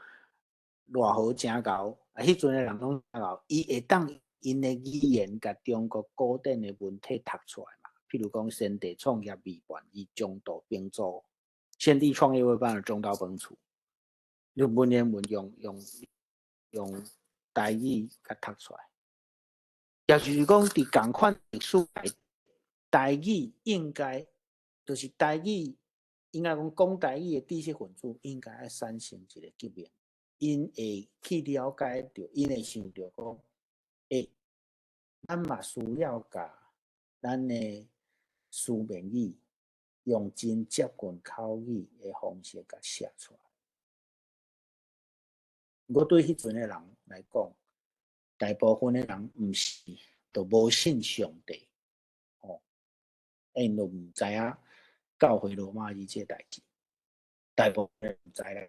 偌好真厚，迄阵的人拢真厚，伊会当因的语言甲中国古典的文体读出来嘛。譬如讲先帝创业未完，伊中道兵卒，先帝创业未完，中道崩殂。用文言文用台语甲读出来，也就是讲伫共款历史内，台语应该就是台语，应该讲台语的知识分子应该要产生一个革命，因会去了解到，因会想到讲，咱嘛需要甲咱的书面语用真接近口语的方式甲写出来。我对迄阵的人来讲，大部分的人毋是，都无信上帝，因都毋知影教会罗马字这代志，大部分人毋知啦。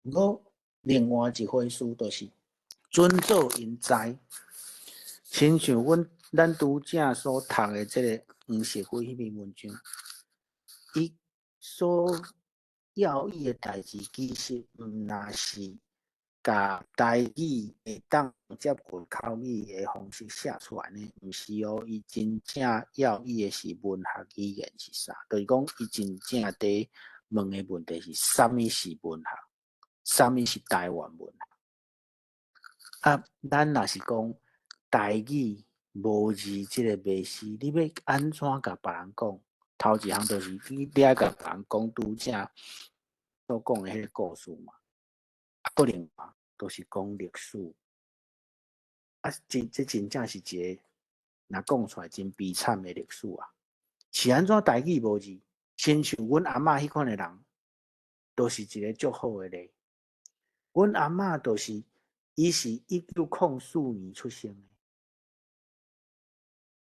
不过另外一回事就是，准做因知，亲像咱拄则所读的这个黄石辉迄篇文章，伊所要义的代志，其实毋那是甲台语会当接近口语的方式写出来呢，毋是哦，伊真正要义的是文学语言是啥？就是讲，伊真正伫问的问题是啥物是文学，啥物是台湾文学？啊，咱若是讲台语无字即个迷思，你要安怎甲别人讲？头一项就是你爱甲别人讲拄则所讲的迄个故事嘛。个另外都是讲历史，啊，这真正是一个，若讲出来真悲惨的历史啊！是安怎台语无字？亲像阮阿嬷迄款的人，都是一个足好的例。阮阿嬷就是，伊是1904年出生的，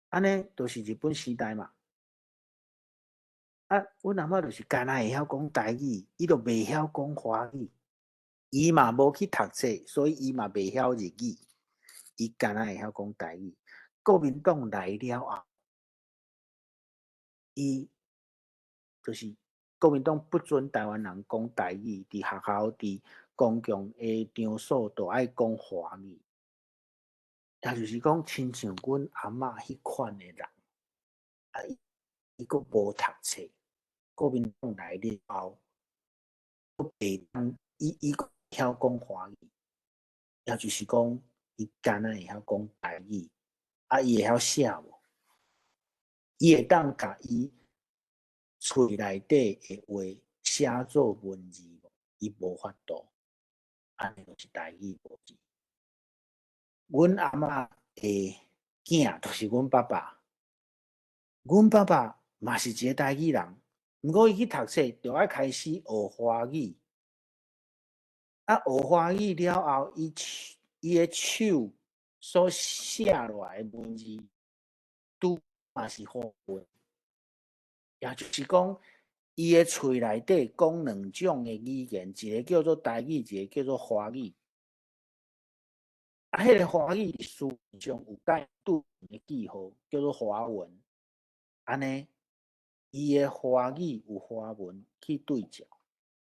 安尼都是日本时代嘛。啊，阮阿嬷就是干那会晓讲台语，伊都袂晓讲华语。伊嘛无去读册，所以伊嘛袂晓日语，伊干那会晓讲台语。国民党来了后，伊就是国民党不准台湾人讲台语，伫学校、伫公共的场所都爱讲华语。也就是讲，亲像阮阿嬷迄款的人，啊，伊佫无读册，国民党来了后，佫袂当，伊佫晓讲华语，也就是讲，伊干那会晓讲台语，啊，伊会晓写无？伊会当甲伊喙内底的话写做文字无？伊无法度，安尼就是台语无字。阮阿嬷的囝就是阮爸爸，阮爸爸嘛是一个台语人，毋过伊去读册就要开始学华语，啊，学华语了后，伊的手所写落来的文字，拄嘛是华文，也就是讲，伊的喙内底讲两种的语言，一个叫做台语，一个叫做华语。啊，迄个华语书上有带对的记号，叫做华文。安尼，伊的华语有华文去对照，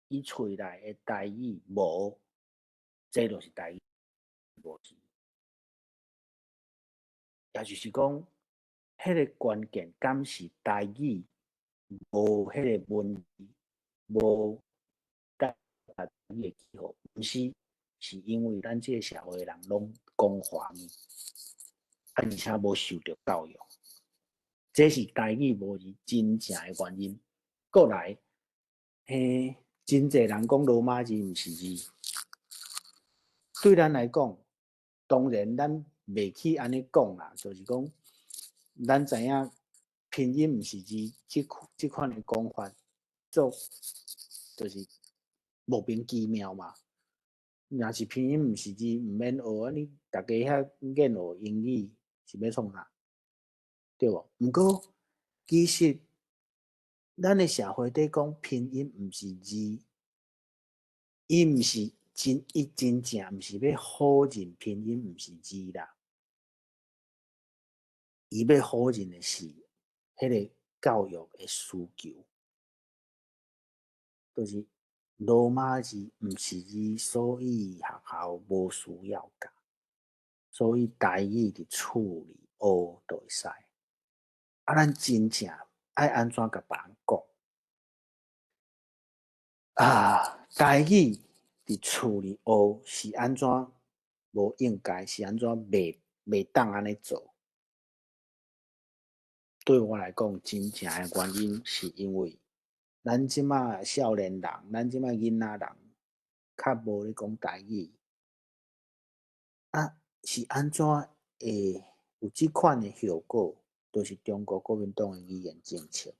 伊喙内的台语无，这就是台语无字。也就是讲，迄个关键敢是台语无迄个文字，无带台语的记号，毋是，是因为咱这个社会人拢讲华语，啊，而且无受到教育。这是台语无字真正的原因。过来，真侪人讲罗马字毋是字，对咱来讲，当然咱袂去安尼讲啦，就是讲，咱知影拼音毋是字，即款的讲法，就是莫名其妙嘛。若是拼音毋是字，毋免学，你大家遐研学英语是要创啥？对无？毋过其实咱的社会在讲拼音毋是字，伊毋是伊真正毋是要唬人拼音毋是字啦，伊要唬人的是迄个教育的需求，就是罗马字毋是字，所以学校无需要教，所以台语伫处理学就会使。啊，咱真正爱安怎甲别人讲？啊，台语伫处理学是安怎无应该，是安怎袂当安尼做？对我来讲，真正的原因是因为咱即马少年人，咱即马囡仔人，较无咧讲台语，啊，是安怎会有即款的效果？就是中国国民党的语言政策。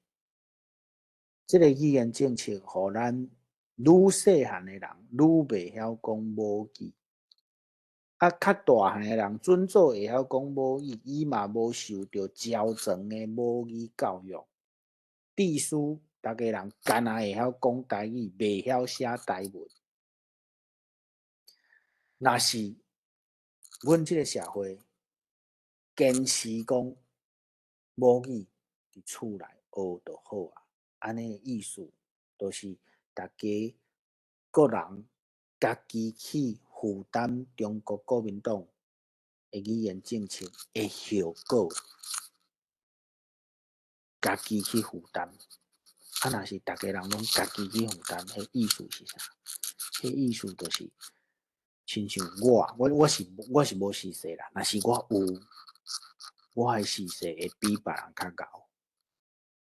即个语言政策，互咱愈细汉的人愈袂晓讲母语，啊，较大汉的人准做会晓讲母语，伊嘛无受到较全的母语教育。必须逐个人干那会晓讲台语，袂晓写台文。若是阮即个社会坚持讲母语伫厝内学就好啊，安尼的意思就是逐家个人家己去负担中国国民党的语言政策的效果，家己去负担。啊，若是逐个人拢家己去负担，迄意思是啥？迄意思就是，亲像我是无试说啦。若是我有，我的试说会比别人较高，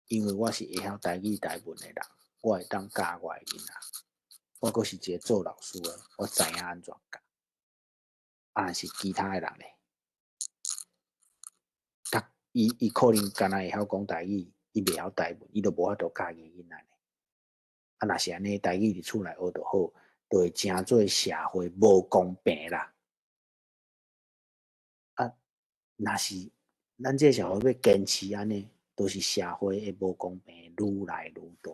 因为我是会晓台语台文的人，我会当教我的囡仔。我阁是一个做老师的，我知影安怎教。啊，是其他的人咧，伊可能干那会晓讲台语，伊袂晓台文，伊就无法度教伊囡仔咧。啊，若是安尼，台语伫厝内学就好，就会诚做社会无公平啦。啊，若是咱这社会要坚持安尼，就是社会的无公平愈来愈大。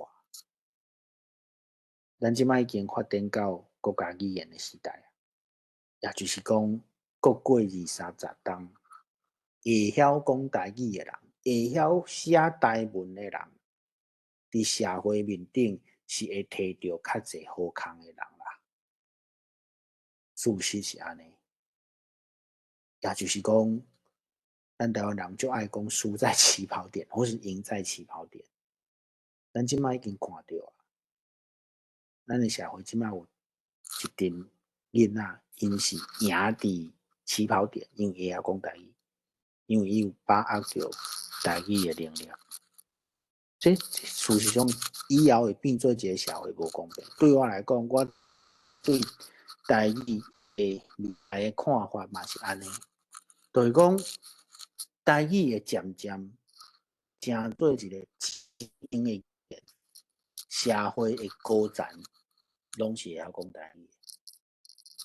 咱即摆已经发展到国家语言的时代，也就是讲，国过20-30当，会晓讲台语的人，会晓写台文的人，伫社会面顶是会摕到较侪好康的人啦。事实是安尼，也就是讲，咱台湾人就爱讲输在起跑点，或是赢在起跑点。咱即摆已经看到啊，咱的社会即摆有一群囡仔，因是赢伫起跑点，因为会晓讲台语，因为伊有把握着台语的能力。这事实上以后会变做一个社会无公平。对我来讲，我对台语的未来的看法嘛是安尼，就是讲台语会渐渐成做一个精英的语言，社会的高层拢是会晓讲台语，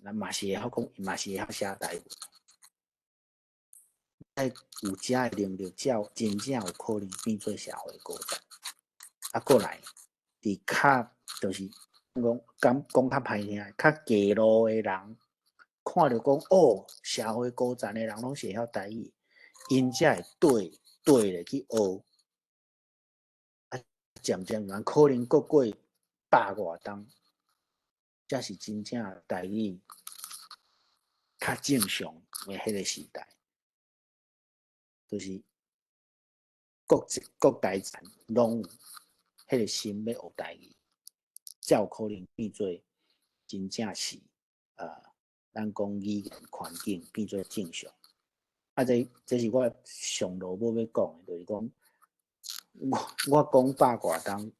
咱嘛是会晓讲，嘛是会晓写台文。在有遮的能力，才真正有可能变做社会高层。啊，过来，伫较就是讲较歹听，较低路的人，看着讲哦，社会高层的人拢是会晓台语，因才会对咧去学。啊，渐渐慢可能过100外当，才是真正台语较正常的迄个时代，就是各阶层拢有迄个心要学台语，才有可能变做真正是咱讲语言环境变做正常。啊，这是我上路要讲的，就是讲我讲100外当，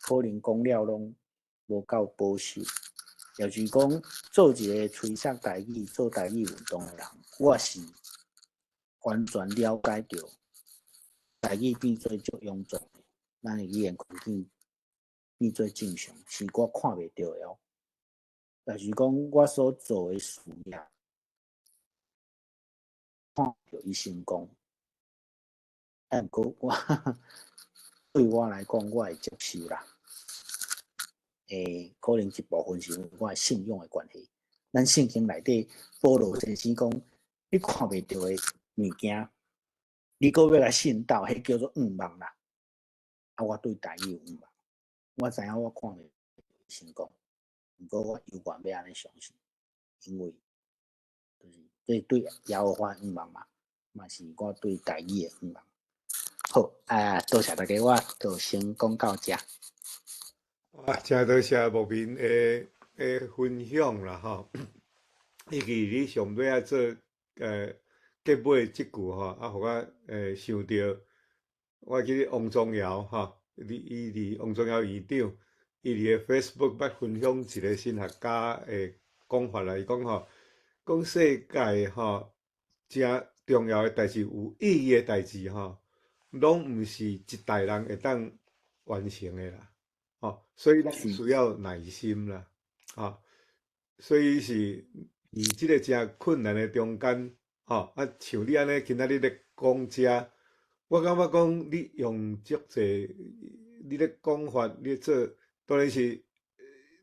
可能讲了拢无够保守。也就是讲，做一个吹哨台语、做台语运动的人，我是完全了解到台语变做足臃肿的，咱的语言环境变做正常，是我看袂到的哦。也就是讲，我所做的事业，看到伊成功，但不过我对我来讲，我会接受啦。可能一部分是因为我信用的关系。咱圣经内底保罗先生讲，你看袂到的物件，你搁要来信道，迄叫做望啦。啊，我对台语有望，我知影我看袂成功，不过我犹原要安尼相信，因为就是这对耶和华望嘛，嘛是我对台语的望。好，多谢大家，我就先讲到这。真多谢牧民的分享啦吼，以及你上尾啊做结尾即句吼，互我想到，我记得王宗尧吼，伊伫王宗尧院长，伊伫个 Facebook 捌分享一个神学家的讲法啦，伊讲吼，讲世界吼真重要的代志，有意义的代志吼，拢毋是一代人会当完成的啦。所以咱需要耐心啦，所以是伫即个真困难的中间，像你安尼今仔日咧讲遮，我感觉讲你用足济，你咧讲法，你做，当然是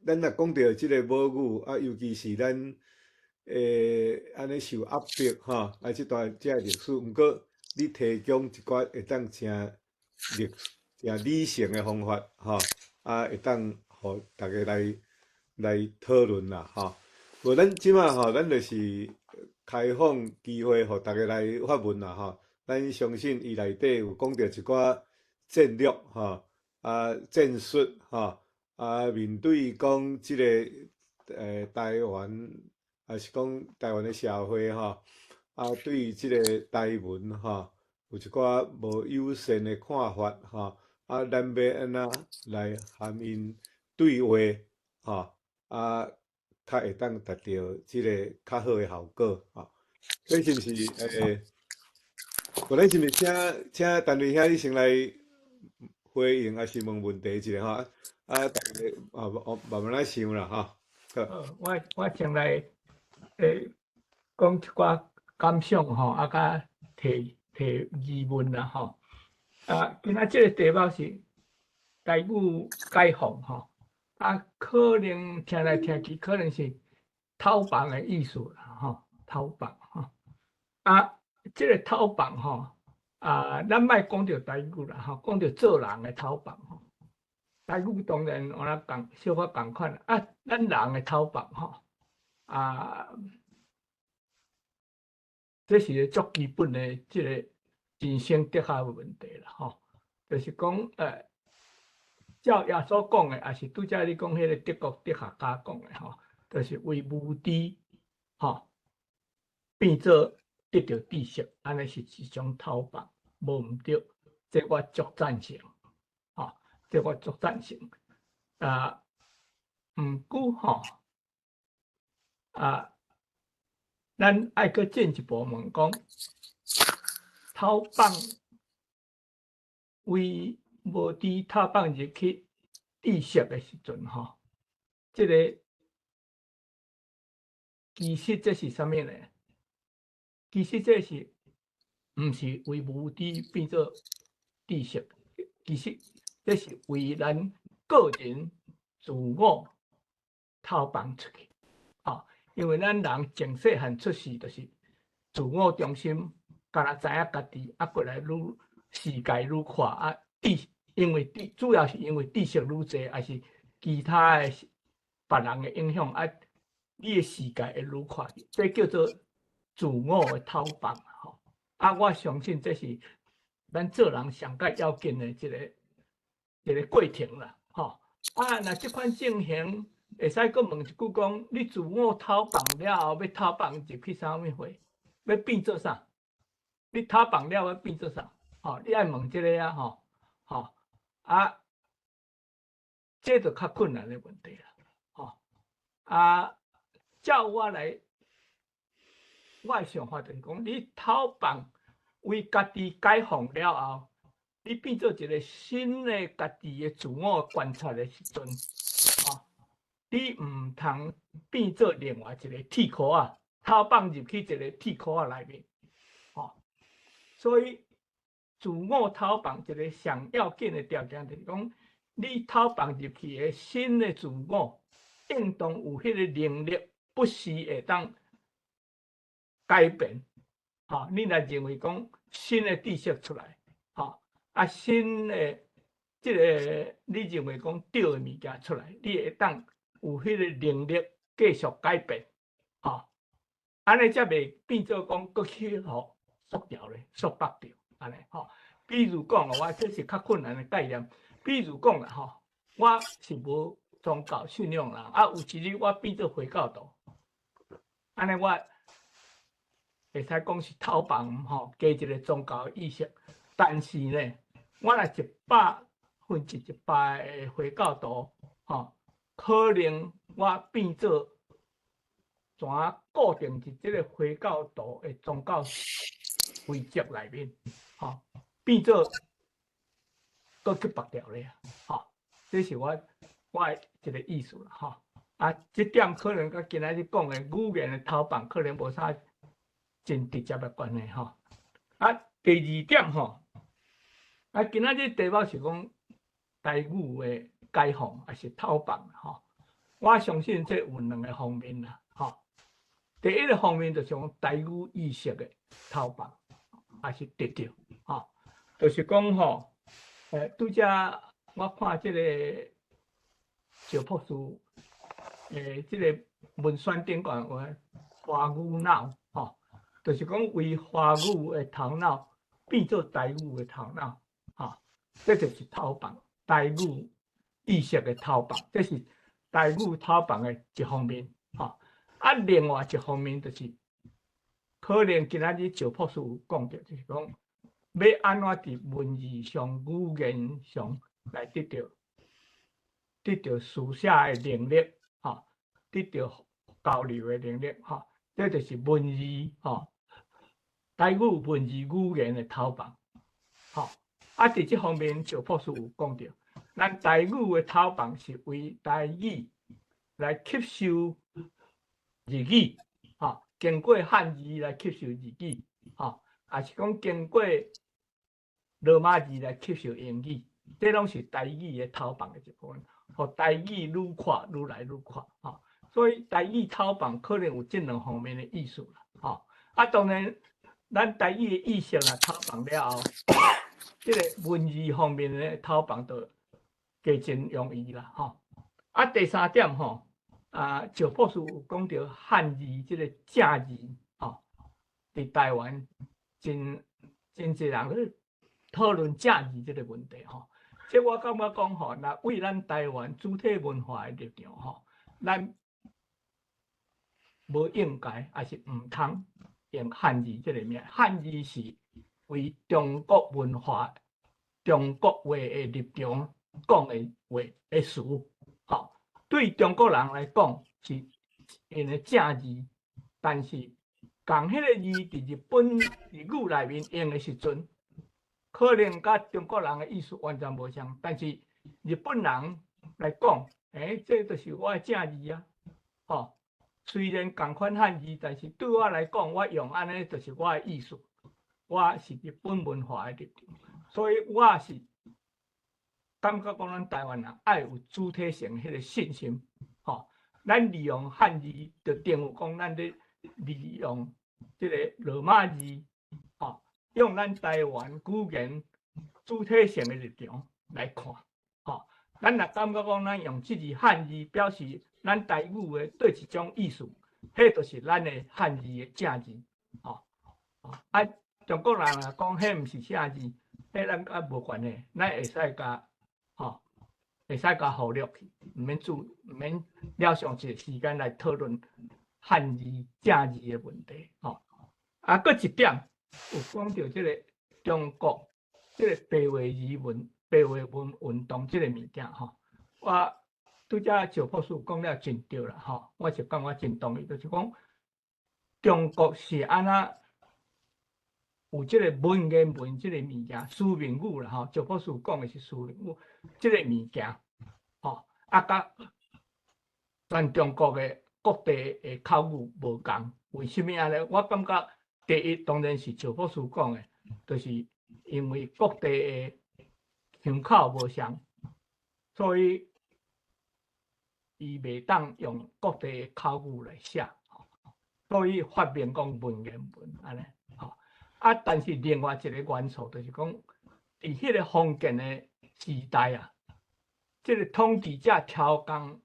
咱若讲到即个母语，尤其是咱安尼受压迫，即段遮历史，毋过你提供一寡会当真理性的方法，会当互大家来讨论啦，无咱即马咱就是开放机会，互大家来发问啦，咱相信伊内底有讲到一寡战略，战术，面对讲即个台湾，还是讲台湾的社会，对于即个台文，有一寡无友善的看法，咱要安怎来含因对话，较会当达到即个较好的效果，所以是毋是无咱是毋是请陈瑞兄你先来回应，还是问问题一下大家慢慢来想啦，我先来讲一寡感想甲提疑问啦今仔即个题目是台语解放啊，可能听来听去，可能是偷房的意思啦，吼，偷房吼。啊，这个偷房吼，咱莫讲到台语啦，吼，讲到做人的偷房吼。台语当然我咱讲小可共款啊，咱人的偷房吼，这是足基本的这个人生哲学的问题啦，吼，就是讲照耶稣讲的，也是拄则你讲迄个德国哲学家讲的吼，就是为无知吼变做得到知识，安尼是一种偷房，无毋对，这我足赞成，吼，这我足赞成。毋过吼，咱爱搁进一步问讲，偷放为无知偷放入去知识的时阵吼，这个其实这是啥物呢？其实这是毋是为无知变做知识，其实这是为咱个人自我偷放出去。因为咱人从细汉出世就是自我中心，敢若知影家己，过来愈世界愈宽因为主要是因为知识愈侪，还是其他的别人的影响你的世界会愈宽，这叫做自我的偷放吼。我相信这是咱做人上界要紧的一个过程啦，吼。那这款情形。会使阁问一句讲，你自我偷放了后，要偷放入去啥物货？要变做啥？你偷放了要变做啥？你爱问这个吼，这就较困难的问题啦，照我来，我的想法就是讲，你偷放为家己解放了后，你变做一个新的家己的自我观察的时阵，你毋通变做另外一个铁壳偷放入去一个铁壳内面，所以自我偷放一个上要紧的条件就是讲，你偷放入去的新的自我，应当有迄个能力，不时会当改变。你若认为讲新的知识出来，新的这个你认为讲对的物件出来，你会当。有迄个能力继续改变，安尼才袂变做讲搁去互缩掉咧，缩北掉安尼比如讲我这是较困难的概念。比如讲啦我是无宗教信仰人，有一日我变做回教徒，安尼我会使讲是偷放加一个宗教的意识。但是呢，我若100%的回教徒可能我变做怎固定伫这个回教徒的宗教规则内面，变做搁去拔掉咧，这是我的一个意思啦，这点可能甲今仔日讲的语言的偷放可能无啥真直接的关系第二点今仔日题目是讲台语的解放还是偷放我相信这有2个方面啦第一个方面就是讲台语意识的偷放还是得到就是讲拄则我看这个赵博士这个文宣顶讲话华语脑就是讲为华语的头脑变做台语的头脑这就是偷放台语意识的偷放，这是台语偷放的一方面另外一方面就是可能今仔日赵博士有讲到，就是讲要安怎伫文字上、语言上来得到书写的能力得到交流的能力这就是文字台语文字语言的偷放伫这方面赵博士有讲到，咱台语的偷放是为台语来吸收日语经过汉字来吸收日语也是讲经过罗马字来吸收英语，这拢是台语的偷放的一部分。互台语愈扩愈来愈扩，所以台语讨棒可能有这两方面的意思啦，当然，咱台语的意识啦讨棒了后，这个文字方面的讨棒就加真容易啦，第三点石博士有讲到汉字这个正字，伫台湾真侪人去讨论正字这个问题，即我感觉讲若为咱台湾主体文化的立场，咱无应该，还是毋通用汉字这个名。汉字是为中国文化、中国话的立场讲的话的词，对中国人来讲是用的正字，但是共迄个字伫日本语内面用的时阵，可能甲中国人的意思完全无相，但是日本人来讲，这就是我的正字啊，虽然同款汉字，但是对我来讲，我用安尼就是我的意思，我是日本文化的立场，所以我是感觉讲咱台湾人爱有主体性迄个信心，咱利用汉字，就等于讲咱咧利用这个罗马字，用咱台湾语言主体性的立场来看，咱若感觉讲咱用这字汉字表示咱台语的对一种意思，迄就是咱的汉字的正字，中国人啊讲迄毋是正字，迄咱甲无关系，咱会使甲会使甲忽略去，毋免了上一个时间来讨论汉字正字的问题，搁一点有讲到即个中国即个白话文运动即个物件，我拄则石博士讲了真对啦，我是感觉真同意，就是讲中国是安怎有即个文言文即个物件，书面语啦，石博士讲的是书面语即个物件，甲全中国的各地的口语无共，为什么安尼？我感觉第一当然是石博士讲的，就是因为各地的腔口无相，所以伊袂当用各地的口语来写，所以发明讲文言文安尼，但是另外一个元素就是讲，伫迄个封建的时代啊，即个统治者挑工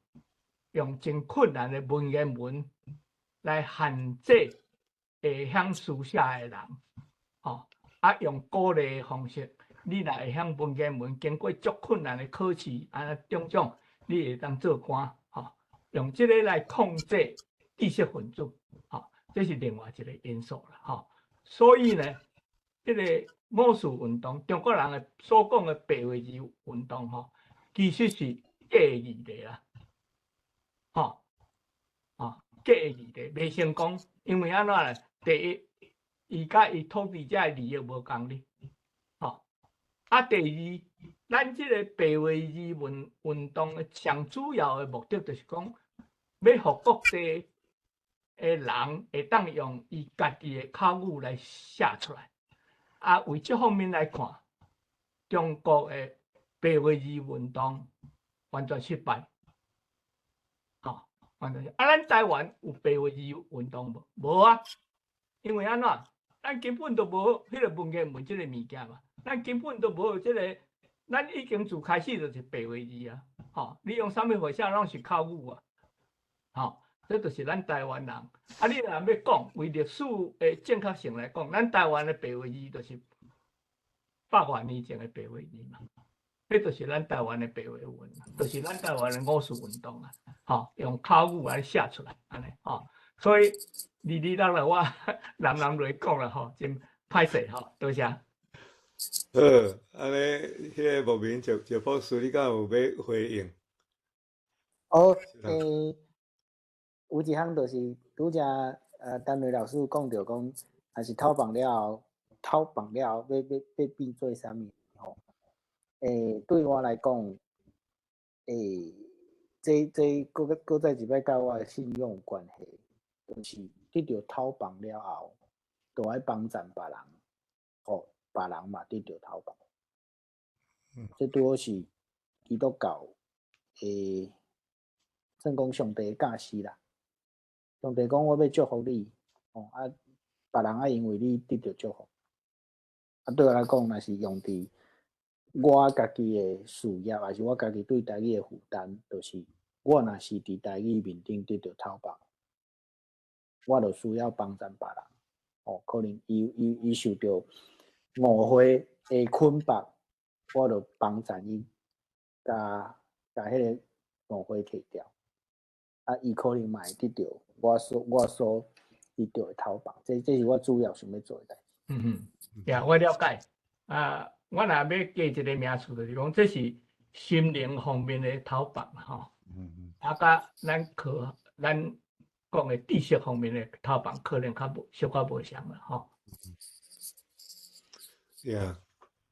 用真困难的文言文来限制会晓书写的人，用鼓励的方式，你若会晓文言文，经过足困难的考试，种，你会当做官，用这个来控制知识分子，这是另外一个因素啦，所以呢，这个五四运动，中国人的所讲的白话字运动，其实是假议题啦，假议题未成功，因为安怎呢？第一，伊甲伊统治者的利益无共哩，第二，咱这个白话字运动的上主要的目的就是讲，要互各地的人会当用伊家己的口语来写出来。为这方面来看，中国的白话字运动完全失败，完全。咱台湾有白话字运动无？无啊，因为安怎？咱根本都无迄个文言文这个物件嘛，咱根本都无这个，咱已经自开始就是白话字啊，你用啥物话写拢是口语啊，这就是咱台湾人。你若要讲为历史的正确性来讲，咱台湾的白话字就是100万年前的白话字嘛，这就是咱台湾的白话文，就是咱台湾的五四运动用口语来写出来，安尼所以22我人来讲了真歹势多谢。好，安尼迄个莫名石博士，你敢有要回应？有一项就是拄则陈瑞老师讲到讲，还是讨棒了后要变做啥物对我来讲，这搁再一摆甲我的信用有关系，就是得到讨棒了后，都爱帮赞别人，别人嘛得到讨棒。这对我是基督教算讲上帝教示啦。上帝讲我要祝福你，别人爱因为你得到祝福。对我来讲，若是用伫我家己的事业，还是我家己对家己的负担，就是我若是伫家己面顶得到头白，我就需要帮助别人。可能伊受到误会的捆绑，我就帮助伊，甲迄个误会摕掉。伊可能嘛会得到我所得到的头白，这是我主要想要做的代志。我了解。我若要加一个名词，就是讲这是心灵方面的头白吼。甲咱讲的知识方面的头白，可能小可无相啦吼。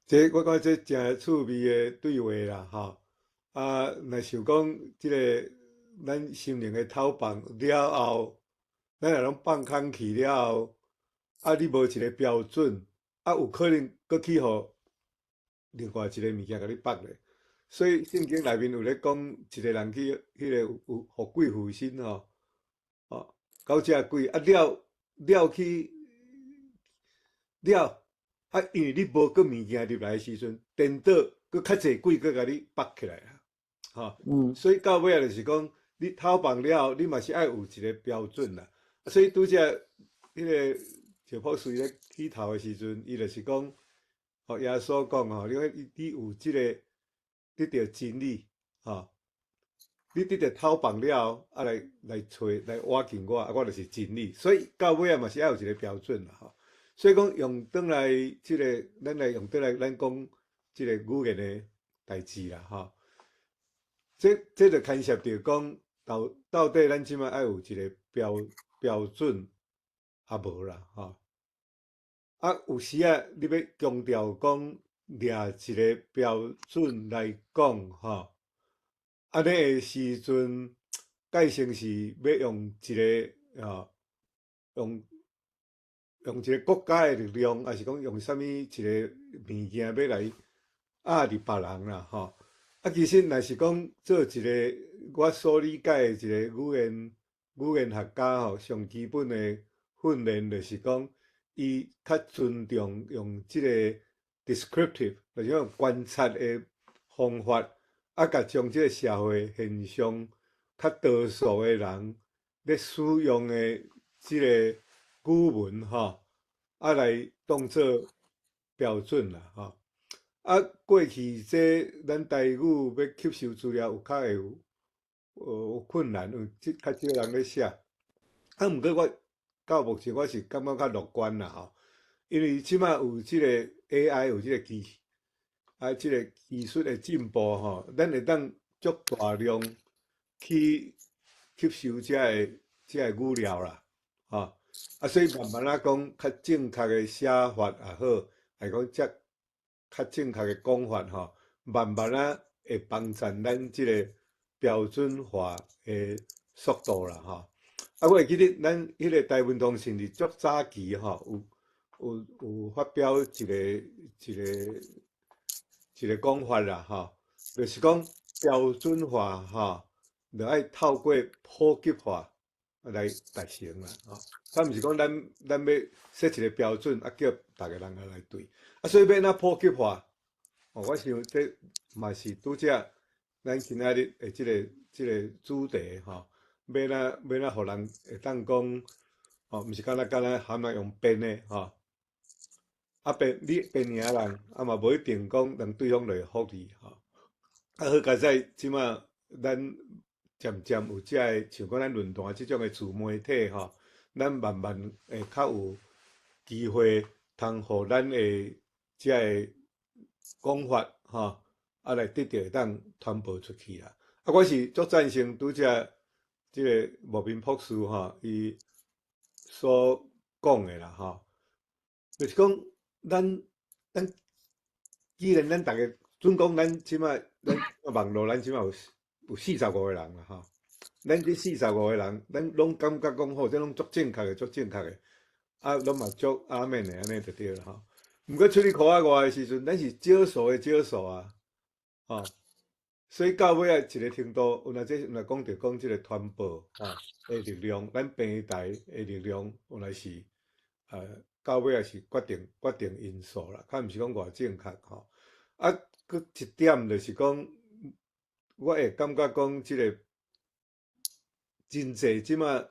这我感觉这真趣味的对话啦吼。若想讲即个咱心灵的头放了后，咱若拢放空去了后，你无一个标准，有可能搁去互另外一个物件甲你绑咧。所以圣经内面有咧讲，一个人去迄个有互鬼附身吼，九只鬼了去了，因为你无搁物件入来的时阵，颠倒搁较济鬼搁甲你绑起来啦，所以到尾啊就是讲。你偷放了后，你嘛是爱有一个标准啦。所以拄则迄个石破水咧起头的时阵，伊就是讲，耶稣讲吼，你有即个得到真理，你得到偷放了后，来找来挖近我，我就是真理。所以到尾啊嘛是爱有一个标准啦，所以讲用转来即个，咱来用转来咱讲即个语言的代志啦，这就牵涉到讲。到底咱即摆爱有一个标准，无啦，有时啊，你要强调讲抓一个标准来讲，安尼的时阵，改成是要用一个用一个国家的力量，还是讲用啥物一个物件要来压伫别人啦，其实若是讲做一个我所理解的一个语言学家上基本的训练，就是讲伊较尊重用即个 descriptive， 就是用观察的方法，甲将即个社会现象较多数的人咧使用的即个语文来当做标准啦，过去咱台语要吸收资料有较会有困难，较少人咧写。毋过我到目前我是感觉较乐观啦，因为即摆有即个 AI 有即个即个技术的进步咱会当足大量去吸收遮个语料啦，所以慢慢讲较正确的写法也好，来讲较正确的讲法慢慢会帮助咱即个标准化的速度啦我会记得咱迄个台湾通信是足早期有发表一个讲法啦就是讲标准化就爱透过普及化来达成啦毋是讲咱要设一个标准叫逐个人来对所以要哪普及化我想这嘛是拄则咱今仔日的即个主题要哪互人会当讲毋是敢若含用编的编你编尔人嘛无一定讲让对方来服你好佳哉即马咱渐渐有遮个像讲咱论坛即种的自媒体咱慢慢会较有机会通互咱的遮个讲法来得到会当传播出去啦我是足赞成拄则即个莫明博士伊所讲的啦就是讲咱既然咱逐个准讲咱即摆网络咱即摆有45个人啦咱这45个人，咱拢感觉讲这拢足正确的，拢嘛足阿面的安尼就对啦毋过出去课外的时阵，咱是少数的少数所以到尾啊，一个程度，有若讲着讲即个传播的力量，咱平台的力量，有若是到尾也是决定因素啦，较毋是讲偌正确吼。啊，佫一点就是讲，我会感觉讲即个真济即马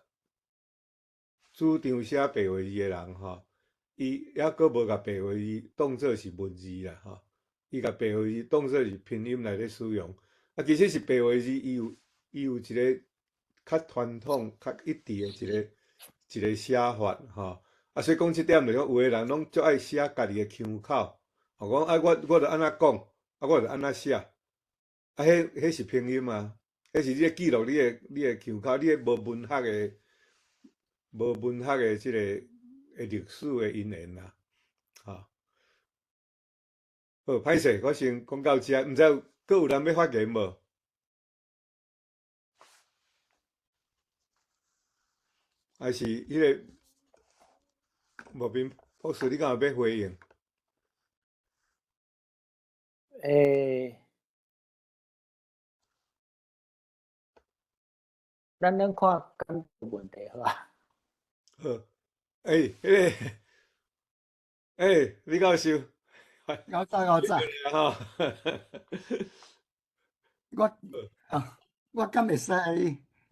主张写白话字的人吼，伊还佫无甲白话字当作是文字啦吼，伊甲白话字当作是拼音来咧使用。啊，其实是白话字，伊有一个较传统、较一致的一个写法吼。啊，所以讲即点就讲，有个人拢足爱写家己的腔口，吼讲啊，我着安怎讲，啊，我着安怎写，啊，迄是拼音啊，迄是你咧记录你的腔口，你的无文学的即个历史的因缘啦，吼。好，歹势，我先讲到遮，毋知佫有人要发言无？还是迄个无边博士，你敢有要回应？咱看感觉问题好吧？好，迄个，李教授，我知，吼，我敢会使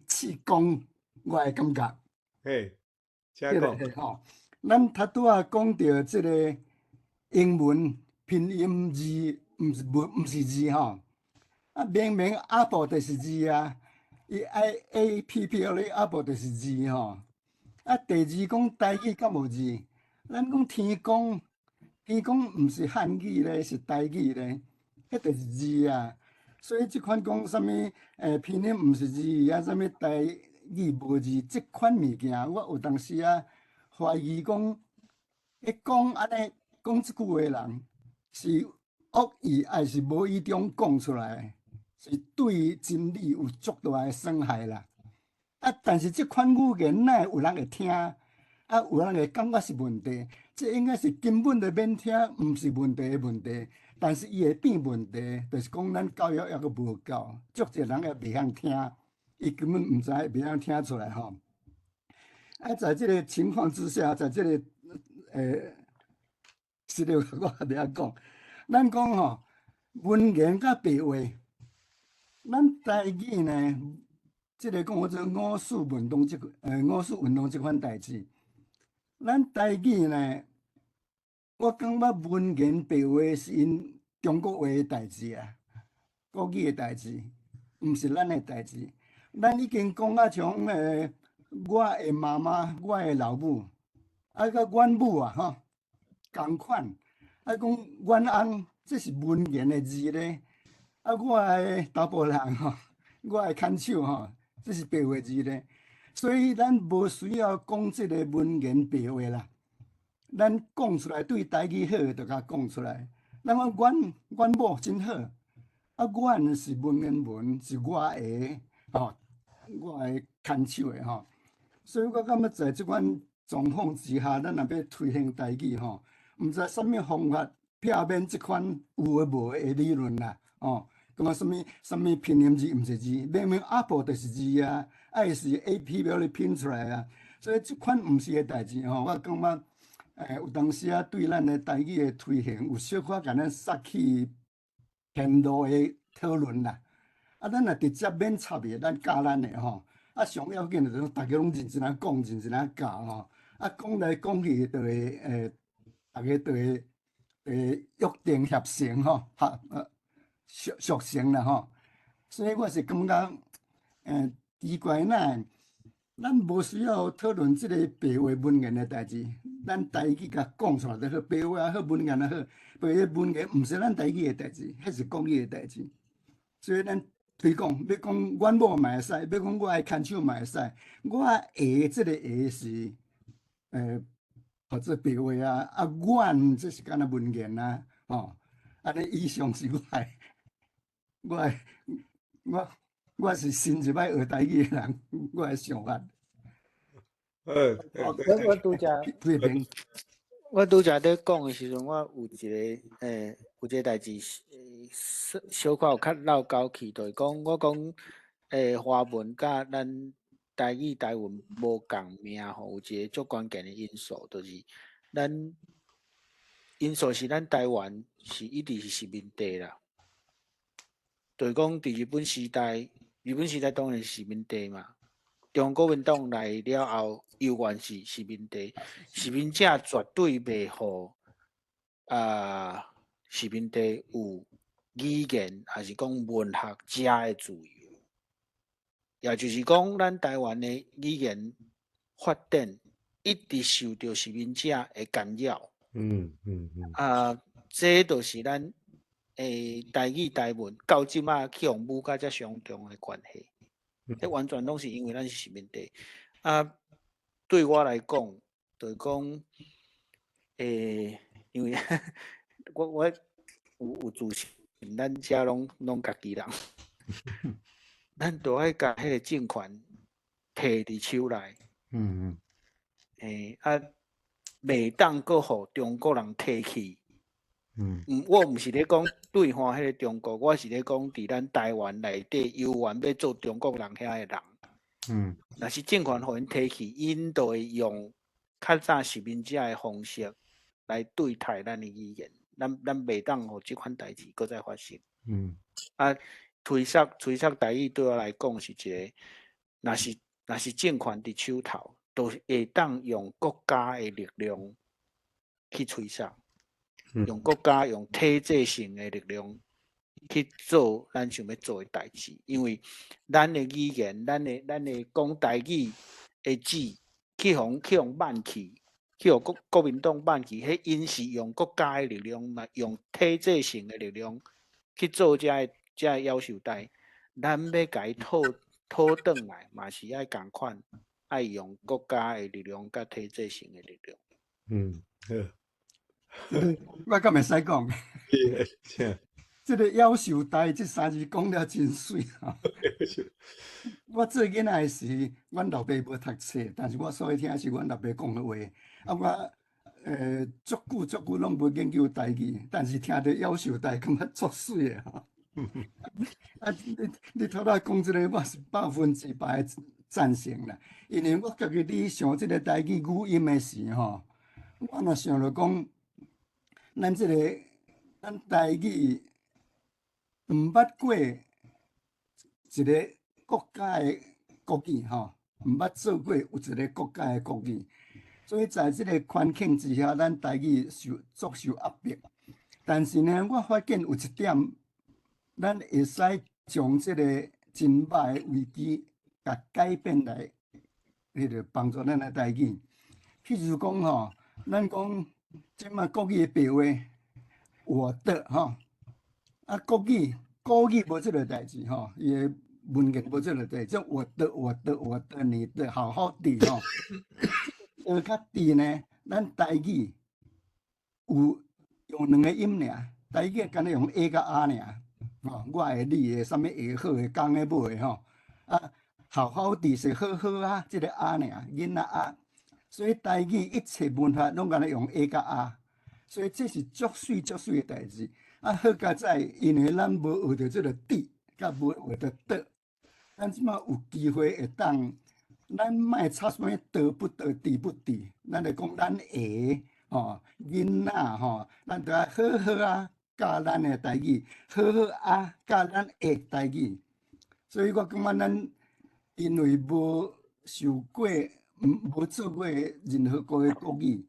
试讲我的感觉。嘿，请对讲。嘞吼，咱拄拄仔讲到即个英文拼音字，毋是字吼。啊，明明阿婆就是字啊，伊 APPL 阿婆就是字吼。啊，第二讲台语敢无字？咱讲天公毋是汉语咧，是台语咧，迄就是字啊。所以即款讲啥物拼音毋是字，啊啥物台语无字，即款物件，我有当时啊怀疑讲，讲安尼讲即句话的人是恶意，还是无意中讲出来，是对真理有足大的伤害啦。啊，但是即款语言哪会有人会听？啊，有人会感觉是问题？这应该是根本就免听，毋是问题的问题。但是伊会变问题，就是讲咱教育还阁无够，足侪人也袂晓听，伊根本毋知袂晓听出来吼。啊，在这个情况之下，在这个是了，我袂晓讲。咱讲吼，文言甲白话，咱台语呢，即个讲我做五四运动五四运动即款代志，咱台语呢。我感觉文言白话是因中国话的代志啊，国语的代志，毋是咱的代志。咱已经讲啊像我的妈妈、我的老母，啊甲阮母啊吼，共款。啊讲阮翁，这是文言的字咧。啊我的查甫人吼，我的牵手吼，这是白话字咧。所以咱无需要讲即个文言白话啦。咱讲出来对台语好，就甲讲出来。咱讲阮某真好，啊，阮是文言文，是我的吼，我的牵手的吼。所以我感觉在即款状况之下，咱若要推行台语吼，毋知啥物方法避免即款有诶无诶理论啦，哦，感觉啥物拼音字毋是字，明明阿婆就是字啊，爱是 AP 表咧拼出来啊，所以即款毋是个代志吼，我感觉。有当时啊，对咱的台语的推行有小可甲咱杀去偏路的讨论啦。啊，咱若直接免插的，咱教咱的吼。啊，上要紧就是大家拢认真啊讲，认真啊教吼。啊，讲来讲去就会大家就会约定协成吼，熟成啦吼。所以我是感觉奇怪呐。咱无需要讨论即个白话文言的代志，咱台语甲讲出来就好，白话也好，文言也好，白话文言毋是咱台语的代志，迄是国语的代志。所以咱推广，要讲阮某嘛会使，要讲我的牵手嘛会使，我下即个下是或者白话啊，啊阮这是敢若文言啊，吼，安尼以上是我是新一摆学台语的人，我的想法。我拄则批评，我拄则咧讲的时阵，我有一个代志小可有较绕高去，就是讲我讲华文甲咱台语台文无共名吼，有一个足关键的因素，就是咱因素是咱台湾是一直是殖民地啦。就是讲，伫日本时代，日本时代当然是殖民地嘛。中国民党来了后，犹原是殖民地，殖民者绝对袂互殖民地有语言还是讲文学者的自由。也就是讲，咱台湾的语言发展一直受到殖民者的干扰。这就是咱台语台文到即马向母甲遮上重的关系。完全拢是因为咱是殖民地。对我来讲，就是讲，因为我有自信，咱遮拢家己人，咱都爱甲迄个政权摕伫手内。袂当阁互中国人摕去。我毋是咧讲对方迄个中国，我是咧讲伫咱台湾内底犹原要做中国人遐个人。若是政权互因摕去，因就会用较早殖民者的方式来对待咱的语言。咱袂当互即款代志搁再发生。推测台语对我来讲是一个，若是政权伫手头，都会当用国家的力量去推测。用国家用体制性的力量去做咱想要做的代志，因为咱的语言，咱的讲台语的字，去互挽去，去互国民党挽去，迄因是用国家的力量嘛，用体制性的力量去做遮个要求代，咱要甲伊讨转来，嘛是爱共款，爱用国家的力量甲体制性的力量。我敢会使讲？这个夭寿台这3字讲了真水吼。我做囡仔的时，阮老爸无读册，但是我所以听是阮老爸讲的话。我足久拢无研究台语，但是听到夭寿台，感觉足水的吼。你头来讲这个，我是100%的赞成啦。因为我家己咧想这个台语语音的时吼，我若想着讲。咱台语毋捌过一个国家的国语吼，毋捌做过有一个国家的国语，所以在这个环境之下，咱台语足受压迫。但是呢，我发现有一点，咱会使将这个真歹的危机，甲改变来，迄个帮助咱的台语。譬如讲吼，咱讲。即马国语的白话，我的吼，国语无即个代志吼，伊的文言无即个代志，即我的你的好好的吼，较低呢，咱台语有用2个音尔，台语敢若用 A 甲 R 尔，吼，我的你的，啥物下好的，讲的无的吼，好好的是好好啊，即个 R 尔，囡仔啊。所以台语一切文化拢敢若用 A 甲 R， 所以这是足水的代志。好佳在，因为咱无学着即个地，甲无学着德，咱即马有机会会当，咱莫插什么德不德、地不地，咱就讲咱下吼囡仔吼，咱着爱好好啊教咱的台语，好好啊教咱的台语。所以我感觉咱因为无受过。无做过任何个国语，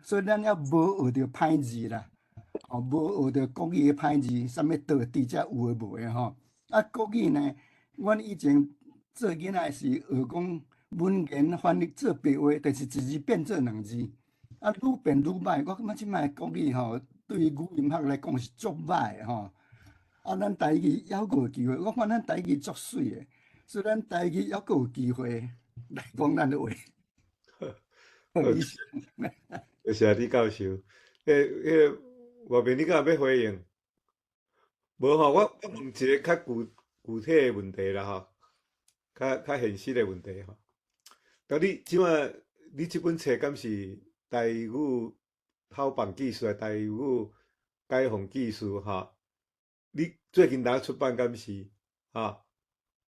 所以咱还无学着歹字啦，无学着国语的歹字，啥物道地才有诶无诶吼。国语呢，阮以前做囡仔时学讲文言翻译做白话，就是一字变做2字，愈变愈歹。我感觉即摆国语吼，对于语音学来讲是足歹诶吼。咱台语还阁有机会，我看咱台语足水诶，所以咱台语还阁有机会。来讲咱的话，谢谢李教授。迄外面你敢要回应？无吼，我问一个较具体的问题啦吼，较现实的问题吼。你即摆你即本册敢是台语透放技术、台语解放技术吼？你最近哪出版敢是？哈、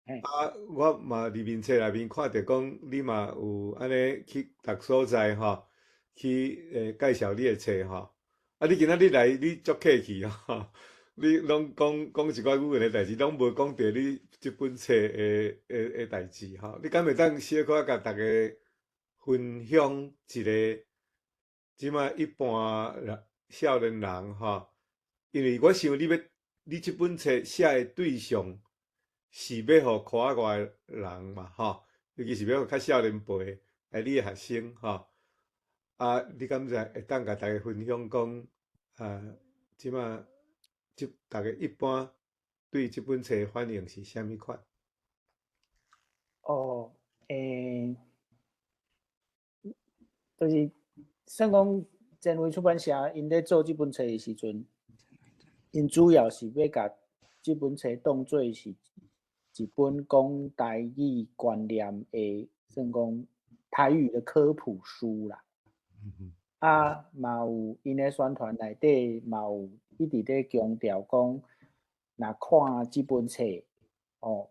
嘿，我嘛入面册内面看着讲，你嘛有安尼去逐所在吼，去介绍你的册吼。啊，你今仔日来，你足客气吼，你拢讲一寡语言的代志，拢无讲着你即本册的代志吼。你敢会当小可甲大家分享一个，即摆一般人少年人吼，因为我想你即本册写的对象。是要互科学外人嘛，吼，尤其是要互较少年辈，你的学生，吼，啊，你敢知会当甲大家分享讲，即马大家一般对即本册的反应是虾米款？哦，就是算讲前卫出版社因咧做即本册的时阵，因主要是要甲即本册当做是一本讲台语观念的，算讲台语的科普书啦。啊，嘛有因的宣传内底嘛有一直咧强调讲，若看即本册，哦，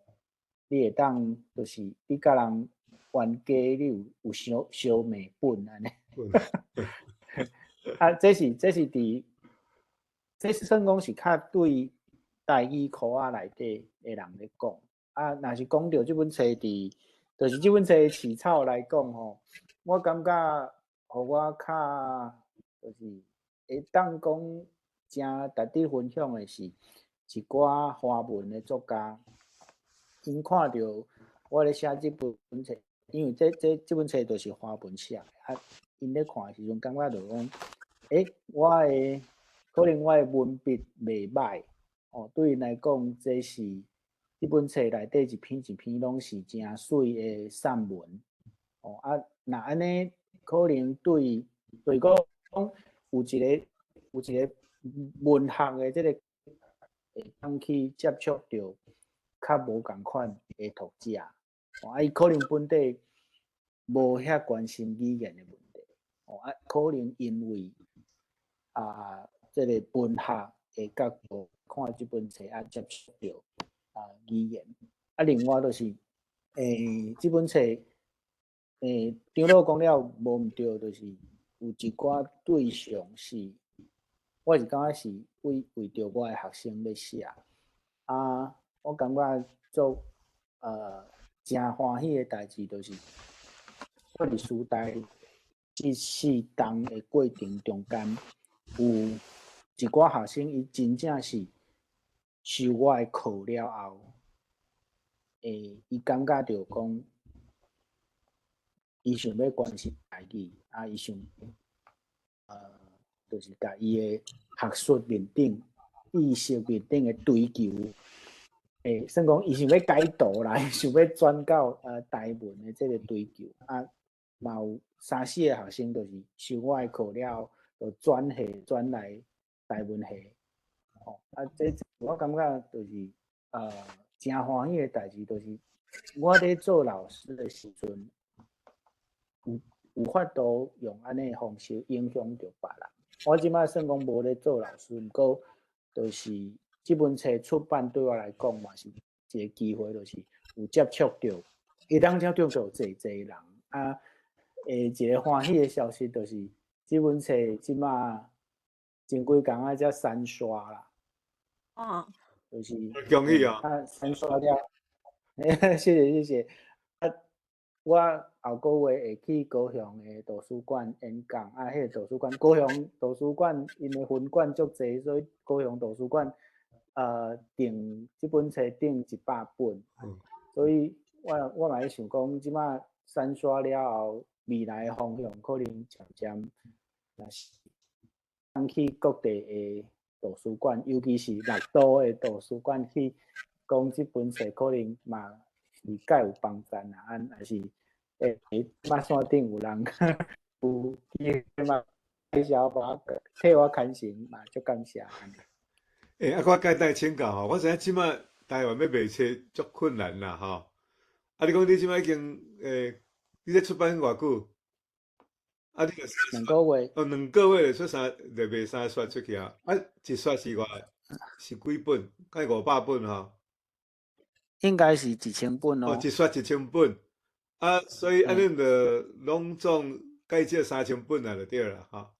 你会当就是你甲人冤家，你有相骂本安尼。啊，这是伫，这是算讲是较对台语科仔内底的人咧讲。啊，若是讲到即本册伫，就是即本册的起草来讲吼，我感觉，互我较就是会当讲真值得分享的是一寡华文的作家，因看到我咧写即本册，因为即本册就是华文写的，啊，因咧看的时阵感觉就讲，可能我的文笔袂歹，哦，对因来讲，这是即本册内底一篇一篇拢是真水的散文，哦啊，那安尼可能对讲有一个文学的这个会当去接触到较无共款的读者，啊，伊可能本地无遐关心语言的问题，啊，可能因为这个文学的角度看这本册啊，接触到语言，啊，另外就是这本册张老讲了无毋对，就是有一寡对象是，我是感觉是为着我的学生要写，啊，我感觉做真欢喜的代志，就是我伫书台即4档的过程中间，有一寡学生伊真正是受我的课了后，伊感觉到讲，伊想要关心台语，啊，伊想就是甲伊的学术面顶、意识面顶的追求，算讲伊想要改读啦，想要转到台文的这个追求，啊，嘛有3、4个学生就是受我的课了，就转来台文系，哦，啊，这我感觉就是真欢喜的代志，就是我咧做老师的时阵，有法度用安尼方式影响到别人。我即摆算讲无咧做老师，毋过就是即本册出版对我来讲嘛是一个机会，就是有接触到，会当接触到侪人啊。一个欢喜的消息就是即本册即摆前几工啊才3刷啦。就是恭喜哦！3刷了，谢谢。我后个月会去高雄的图书馆演讲，迄个图书馆，高雄图书馆因为分馆足侪，所以高雄图书馆订即本册订100本，所以我嘛想讲，即摆3刷了后，未来的方向可能渐渐，若是当去各地的图书馆，尤其是6都的图书馆去讲即本册，可能嘛。是较有帮助啦，还是马线顶有人有去嘛介绍我替我牵成嘛，足感谢。啊，我简单请教吼，我知影即摆台湾要卖册足困难啦吼。啊，你讲你即摆已经你咧出版偌久？啊，你2个月。2个月就出就卖3刷出去啊？啊，1刷是是几本？该500本吼。应该是1000本哦，哦。一刷1000本，啊，所以安嘿，尼就拢总介绍3000本啊，就对啦，吼。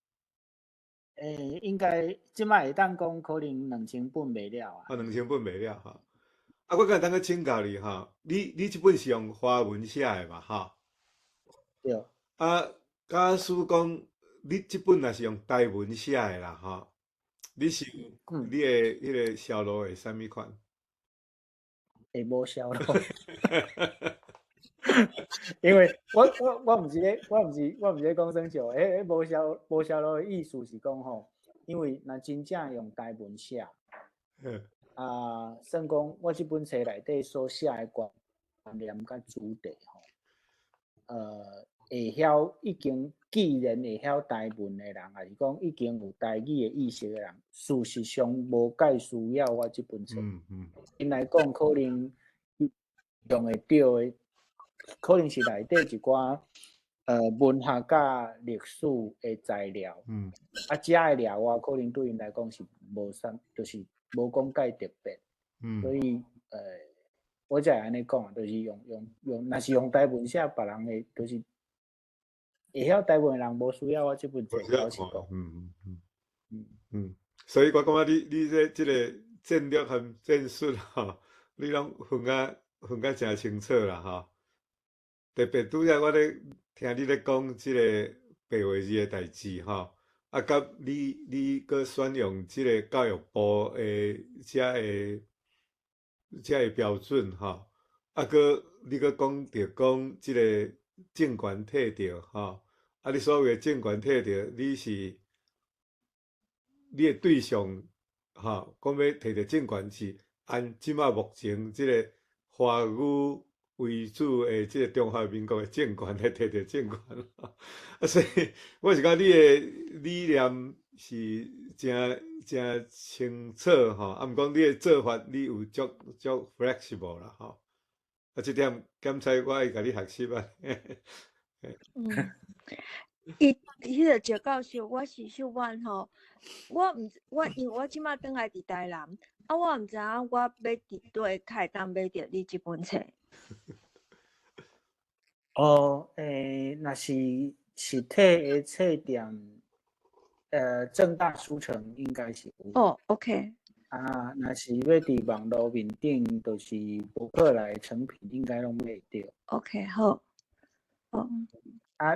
应该即摆会当讲可能2000本袂了啊。 2000本袂了，吼。啊，我敢当去请教你，吼，你即本是用华文写的嘛，吼？对。啊，假使讲你即本若是用台文写的啦，吼，你的迄个销路会啥物款？会无销咯。因为我毋是咧，我毋是咧讲生笑，无销路的意思是讲吼，因为若真正用台文写，算讲我即本册内底所写的观念甲主题吼，会晓已经既然会晓台文的人，还是讲已经有台语的意识的人，事实上无介需要我即本册。因来讲，可能用会到的，可能是内底一寡文学甲历史的材料。遮的料啊，可能对因来讲是无啥，就是无讲介特别。所以我才会安尼讲，就是用，若是用台文写，别人的就是会晓台文的人，无需要我即本册。老实讲。所以我感觉你即个战略和战术吼，你拢分啊诚清楚啦吼。特别拄则我咧听你咧讲即个白话字的代志吼，啊，甲你搁选用即个教育部的遮个标准吼，啊，搁你搁讲着讲即个政权摕着吼，啊，你所谓的政权摕着，你的对象吼，讲要摕着政权是按即马目前即个华语为主的即个中华民国的政权来摕着政权，啊，所以我是讲你的理念是真清楚吼，啊，毋过你的做法你有足 flexible 啦吼，啊，即点检查我会甲你学习啊。迄个石教授，我是小婉吼，因为我即马转来伫台南，啊，我毋知影我要伫倒开当买着你即本册。若是实体的册店，正大书城应该是有。哦 ，OK。若是要伫网络面顶，就是博客来成品，应该拢买得到。OK， 好。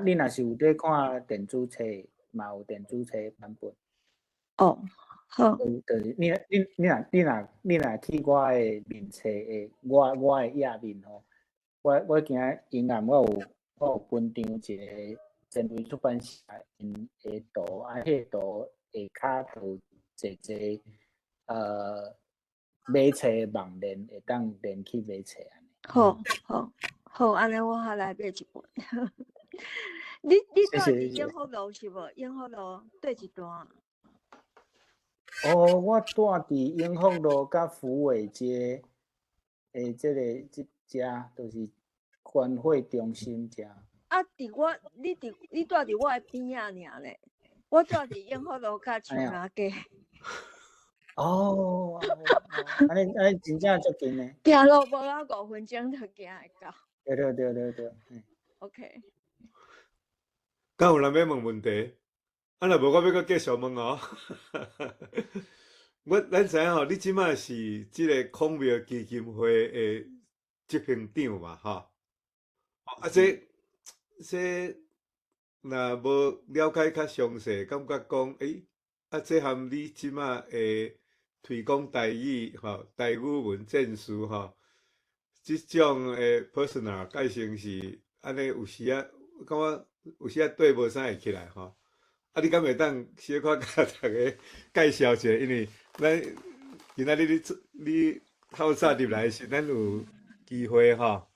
你若是有在看电子册，嘛有电子册版本。哦，好。就是你若去我的面册的我的页面吼，我今仔阴暗我有分张一个前卫出版社因的图，迄个图下骹有一买册的网链，会当连去买册安尼。好，安尼我来买一本。你住伫永福路是无？永福路对一段。我住伫永福路甲福伟街诶，即遮就是关会中心遮。你住伫我的边仔尔咧，我住伫永福路甲树林街。安尼真正足近诶。行路无啊5分钟就行会到。对。OK。敢有人要问问题？若无我要搁继续问哦。咱知影吼，你即摆是即个孔庙基金会的执行长嘛，吼。这若无了解较详细，感觉讲，这含你即摆会推广台语吼，台语文证书吼，即种的 personal 改成是安尼，有时啊，感觉有时啊对无啥会起来吼。你敢会当小可甲大家介绍一下？因为咱今仔日你透早入来是咱有机会吼，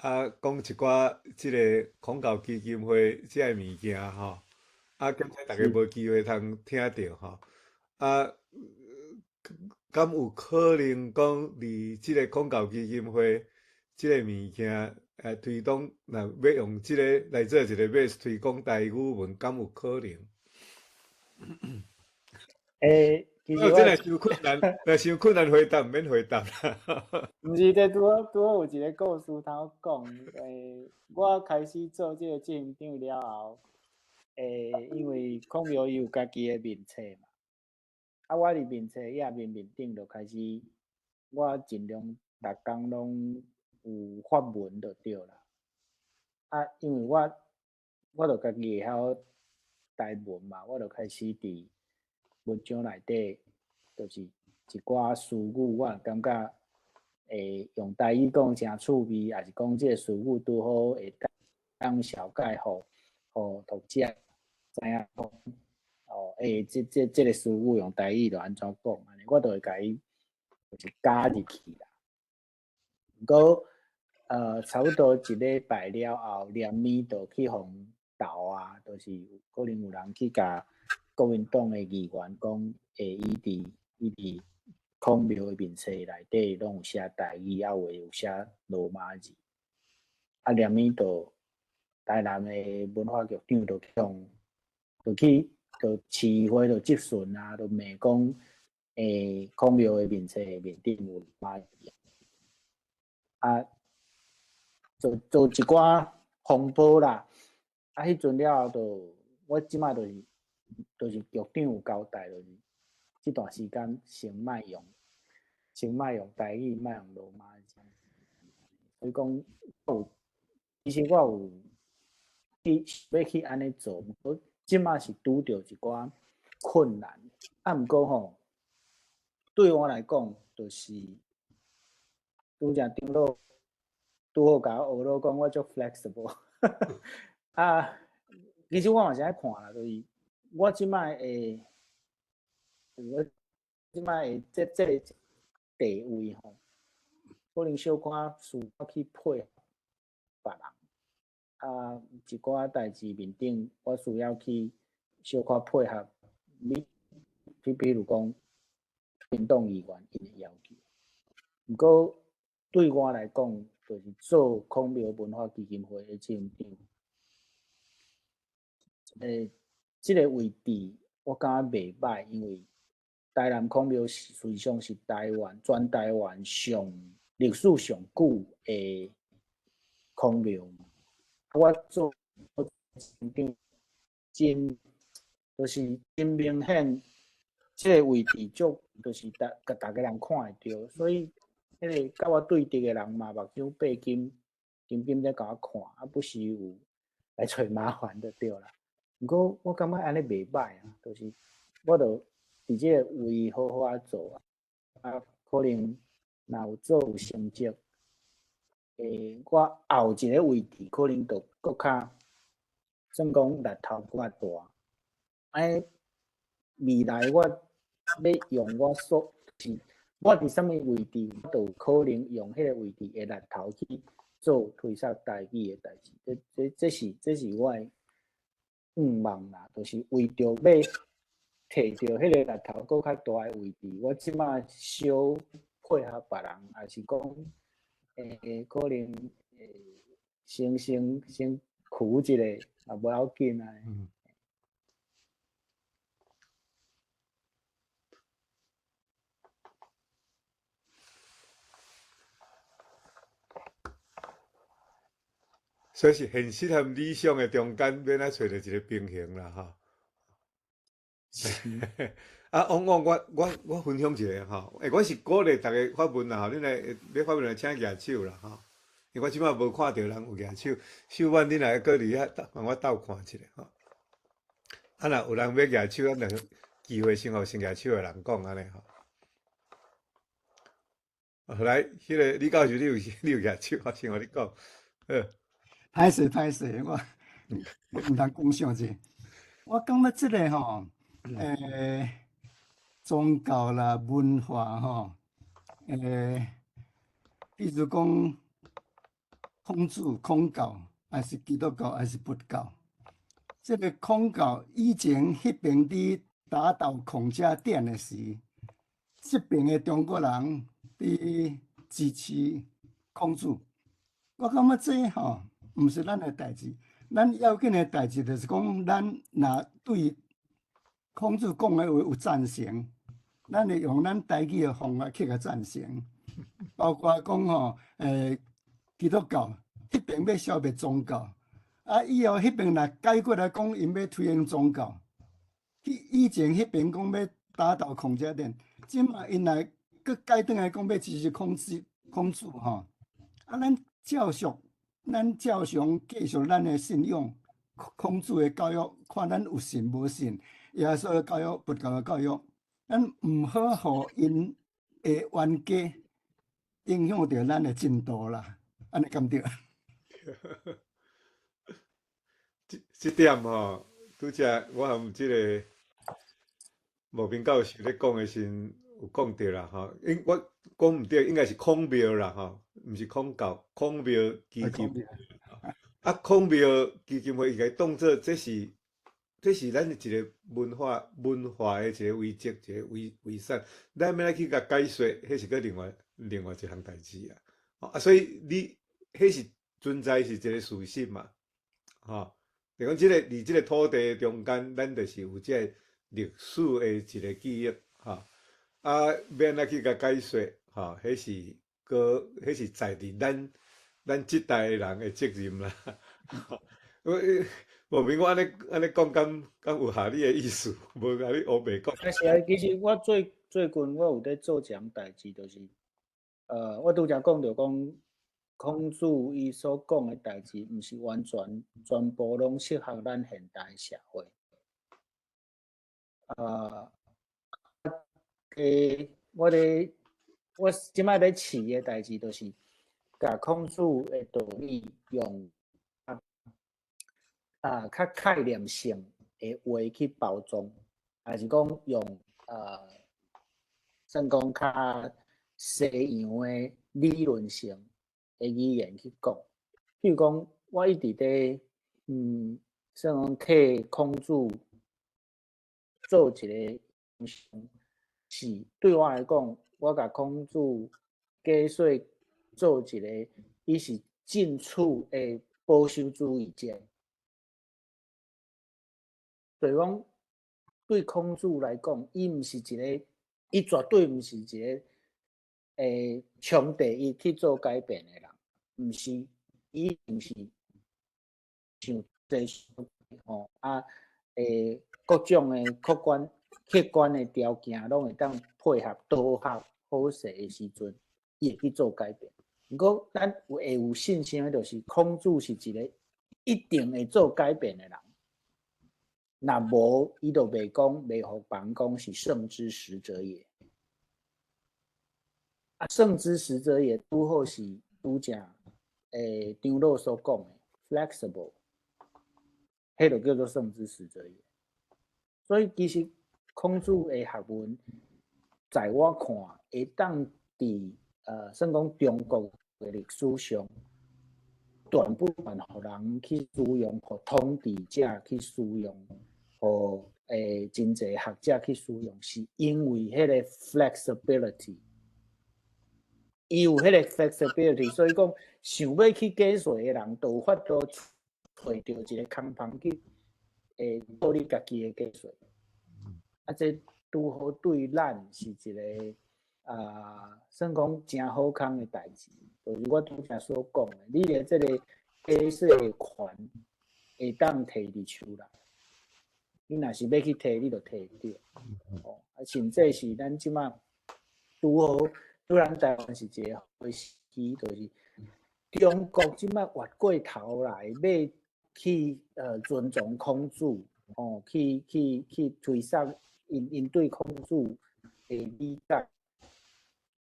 讲一寡即个孔教基金会即个物件吼，兼且大家无机会通听到吼，敢有可能讲伫即个孔教基金会即个物件推动，若要用即个来做一个要推广台语文，敢有可能？其实哦，这若伤困难，若伤困难回答，毋免回答啦。毋是在拄好有一个故事通讲，我开始做这个执行长了后，因为孔庙伊有家己的面册嘛，啊，我伫面册面顶就开始，我尽量逐工拢有发文就对啦。啊，因为我就家己会晓台文嘛，我就开始伫文章内底，就是一寡词语，我感觉用台语讲诚趣味，还是讲这个词语拄好会当小解互读者知影讲哦，这个词语用台语就安怎讲，安尼我就会甲伊就是加入去啦。不过差不多一礼拜了后，连面就去互斗啊，就是可能有人去甲国民党的议员讲，伊伫孔庙的面册内底拢有写台语，啊有有写罗马字，啊连面就台南的文化局长就市会就质询啊，就骂讲，孔庙的面册面顶有罗马字啊。做一寡风波啦，啊，迄阵了后我即摆就是局长有交代，就是这段时间先莫用台语，莫用罗马字。所以讲，其实我有要去安尼做，不过即摆是拄着一寡困难。啊，毋过吼，对我来讲，就是拄则张老。拄好甲我学老讲，我足 flexible 啊。其实我嘛是爱看啦，就是我即摆的这个地位吼，可能小可需要去配合别人啊，一寡代志面顶，我需要去小可配合你，比如讲民党议员因的要求。不过对我来讲，就是做孔庙文化基金会的执行长，这个位置我感觉袂歹，因为台南孔庙实际上是全台湾历史上久的孔庙。我做执行长，就是真明显，这个位置就是大家人看会到，所以。迄个甲我对敌的人嘛，目睭白金在甲我看，啊不时有来找麻烦就对啦。不过我感觉安尼袂歹啊，就是我著伫这个位好好啊做啊，可能若有做有成绩，我后一个位置可能著搁较算讲力头搁较大。未来我要用我我伫啥物位置，我都有可能用迄个位置的力头去做推销台语的代志。这是我的愿望啦，就是为着要摕到迄个力头搁较大的位置，我即马小配合别人，还是讲可能先苦一下也无要紧啊。所以是现实和理想的中间，要哪找到一个平衡啦，哈。啊，往我分享一下哈，我是鼓励大家发文啦，恁要发文来请举手啦，哈。因为我即摆无看到人有举手，秀婉恁来搁伫遐帮我斗看一下，哈。啊，若有人要举手，咱就机会先互先举手的人讲安尼，哈。来，迄个李教授，你有举手，先互你讲，歹势，我毋通讲伤济。我感觉即个吼，宗教啦、文化吼，比如讲孔子、孔教，还是基督教，还是佛教。即个孔教以前迄边伫打倒孔家店的时，即边的中国人伫支持孔子。我感觉这吼。毋是咱的代志，咱要紧的代志就是讲，咱若对孔子讲的话有赞成，咱会用咱家己的方法去甲赞成，包括讲吼，基督教迄边要消灭宗教，啊，以后迄边若改过来讲，因要推行宗教。以前迄边讲要打倒孔家店，即马因来佫改转来讲要支持孔子吼。啊，咱照常继续咱的信仰，孔子的教育，看咱有信无信，耶稣的教育、佛教的教育，咱毋好互因的冤家影响到咱的进度啦，安尼敢对？这点吼，拄则我含即个毛斌教授咧讲的时有讲到啦吼，我讲毋对，应该是孔庙啦吼，毋是孔教，孔庙基金。啊，孔庙基金会伊个当做这是咱一个文化的一个遗迹，一个遗产，咱要来去甲解说，迄是个另外一项代志啊。啊，所以你迄是存在是一个事实嘛，吼。就讲伫即个土地中间，咱就是有即个历史的一个记忆，吼。啊，免来去甲解说，吼，迄是在伫咱即代的人的责任啦。无明我安尼讲，敢有合理的意思？无甲你乌白讲。但是啊，其实我最近我有在做一项代志，就是我拄则讲着讲，孔子伊所讲的代志，毋是完全部拢适合咱现代社会。我即摆咧试的代志，就是甲孔子的道理用较概念性的话去包装，还是讲用算讲较西洋的理论性的语言去讲。譬如讲，我一直咧算讲替孔子做一个形象，是对我来讲，我甲孔子假说做一个，伊是进取的保守主义者。就是讲，对孔子来讲，伊毋是一个，伊绝对毋是一个冲第一去做改变的人，毋是，伊毋是像这吼各种的客观的条件，拢会当配合导合好势的时阵，伊会去做改变。不过，咱会有信心的，就是孔子是一个一定会做改变的人。若无，伊就袂互别人讲是圣之使者也。啊，圣之使者也拄好是拄则张老所讲的 flexible， 迄就叫做圣之使者也。所以其实孔子的学问，在我看会当伫算讲中国的历史上，断不断互人去使用，互统治者去使用，互真济学者去使用，是因为迄个 flexibility， 伊有迄个 flexibility， 所以讲想要去解说的人，都有法度找到一个空房去做你家己的解说。啊，这拄好对咱是一个算讲真好康的代志。就是我拄则所讲的，你的这个解说的权会当摕伫手内，你若是要去摕，你就摕着。甚至是咱即马拄好，虽然台湾是一个好时机，就是中国即马越过头来要去尊重孔子，去推上因对孔子的理解，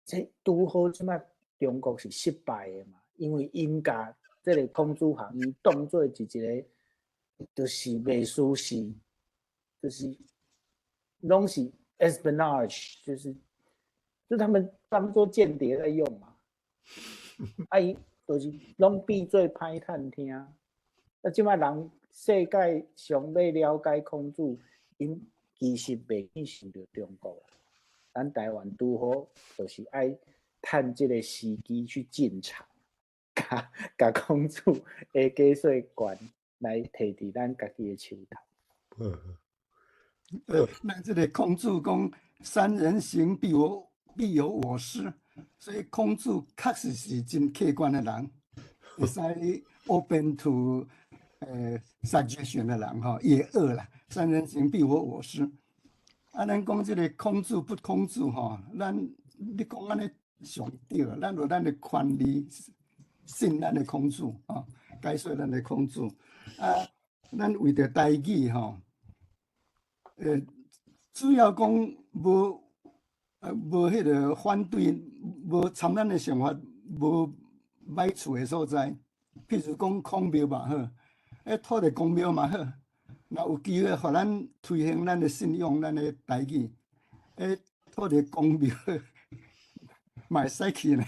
这拄好即马中国是失败的嘛，因为因甲这个孔子学伊当做一个，就是美术史，就是拢是 espionage， 就是他们当做间谍在用嘛，伊就是拢变做歹探听。即摆人世界上要了解孔子，因其实袂去想到中国啦。咱台湾拄好就是爱趁即个时机去进场，甲孔子的解说权来摕伫咱家己的手头。咱即个孔子讲，三人行必有我师，所以孔子确实是真客观的人，会使 open to suggestion 的人哈，也恶啦。三人行必有我师。啊，咱讲这个孔子不孔子吼，你讲安尼上对，咱有咱的权利信咱的孔子吼，解说咱的孔子。啊，咱为着台语吼，主要讲无迄个反对，无参咱的想法，无歹处的所在。譬如讲孔庙嘛好，土地公庙嘛好，若有机会互咱推行咱的信仰，咱的台语，土地公庙嘛会使去呢。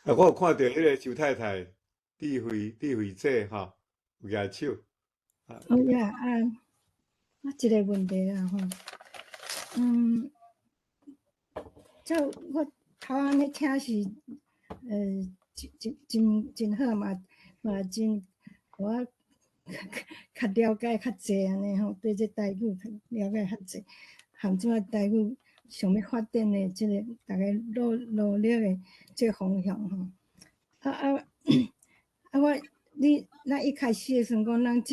我有看到迄个周太太智慧姐吼，有举手。哦呀，我一个问题啦吼，照我头安尼听是，真好嘛真，我较了解较济安尼吼，对这台语较了解较济，含即摆台语想要发展的即个大家努力的即个方向吼，咱一开始的时阵讲，咱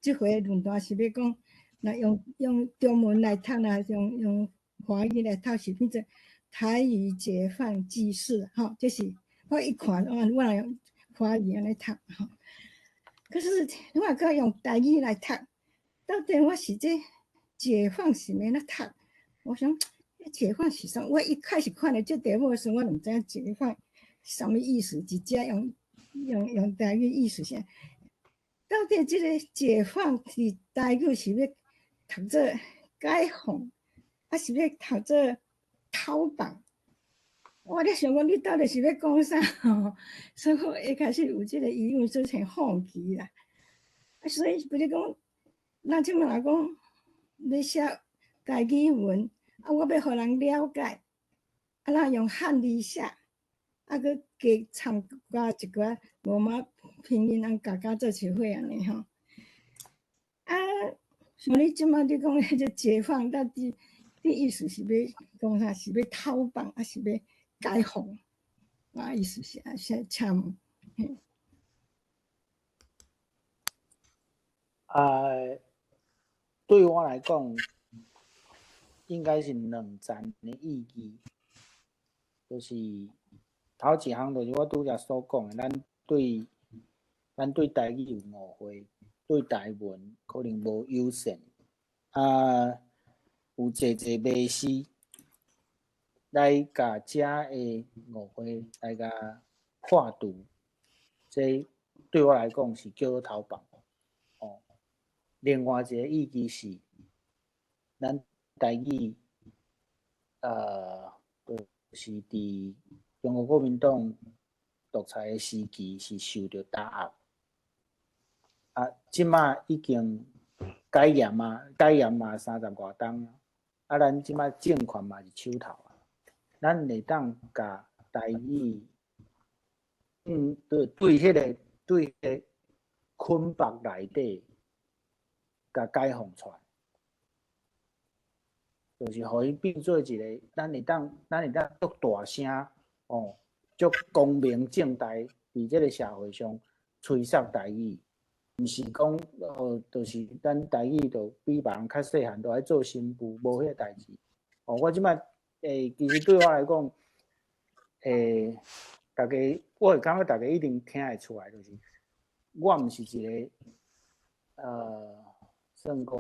即回论坛是要讲，若用中文来读，若用华语来读，是变做台语解放记事，吼，这是我一看，我若用华语安尼读，吼。可是我若用台语来读，到底我是这解放是要哪读？我想解放是啥？我一开始看了这题目的时候，我就毋知影解放什么意思，直接用台语意思啥？到底这个解放是台语是要读做解放，还是要读做讨绑？我咧想讲，你到底是要讲啥吼？所以我一开始有这个疑问，就先放弃啦。所以比如讲，咱即马讲要写台语文，我要互人了解，咱用汉字写，佮加参加一寡罗马拼音，加做一伙安尼吼。像你即马你讲迄个解放，到底你意思是要讲啥？是要讨绑，还是要解放？我意思是请问。对我来讲，应该是两层的意义，就是头一项就是我拄则所讲的，咱对台语有误会，对台文可能无友善，有济迷思，来甲遮的误会来甲破除，这对我来讲是叫做讨绑。另外一个意义是，咱台语，就是伫中国国民党独裁的时期是受到打压，即马已经改严嘛30多冬，咱即马政权嘛是手头咱会当甲台语，对迄个捆绑内底。甲解放出来，就是互伊变做一个，咱会当足大声足光明正大伫即个社会上吹哨台语，毋是讲就是咱台语就比别人较细汉都爱做新妇，无迄个代志。我即摆其实对我来讲，大家我会感觉大家一定听会出来，就是我毋是一个算讲，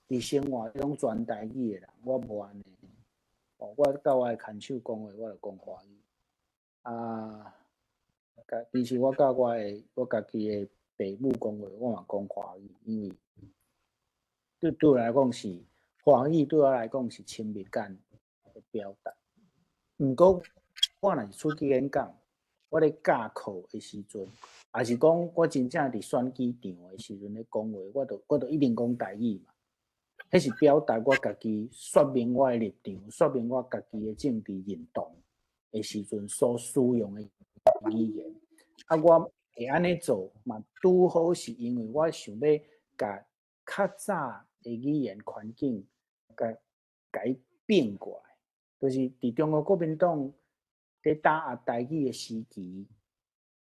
伫生活种全台语的人，我无安尼。我甲我的牵手讲话，我就讲华语。其实我甲我家己的父母讲话，我嘛讲华语，因为对我来讲是华语，对我来讲是亲密感的表达。毋过我若是出去演讲，我咧教课的时阵。也是讲，我真正伫选举场的时阵咧讲话，我就一定讲台语嘛。迄是表达我家己，说明我的立场，说明我家己的政治认同的时阵所使用的语言。我会安尼做嘛，拄好是因为我想要甲较早的语言环境改变过来，就是伫中国国民党在打压台语的时期，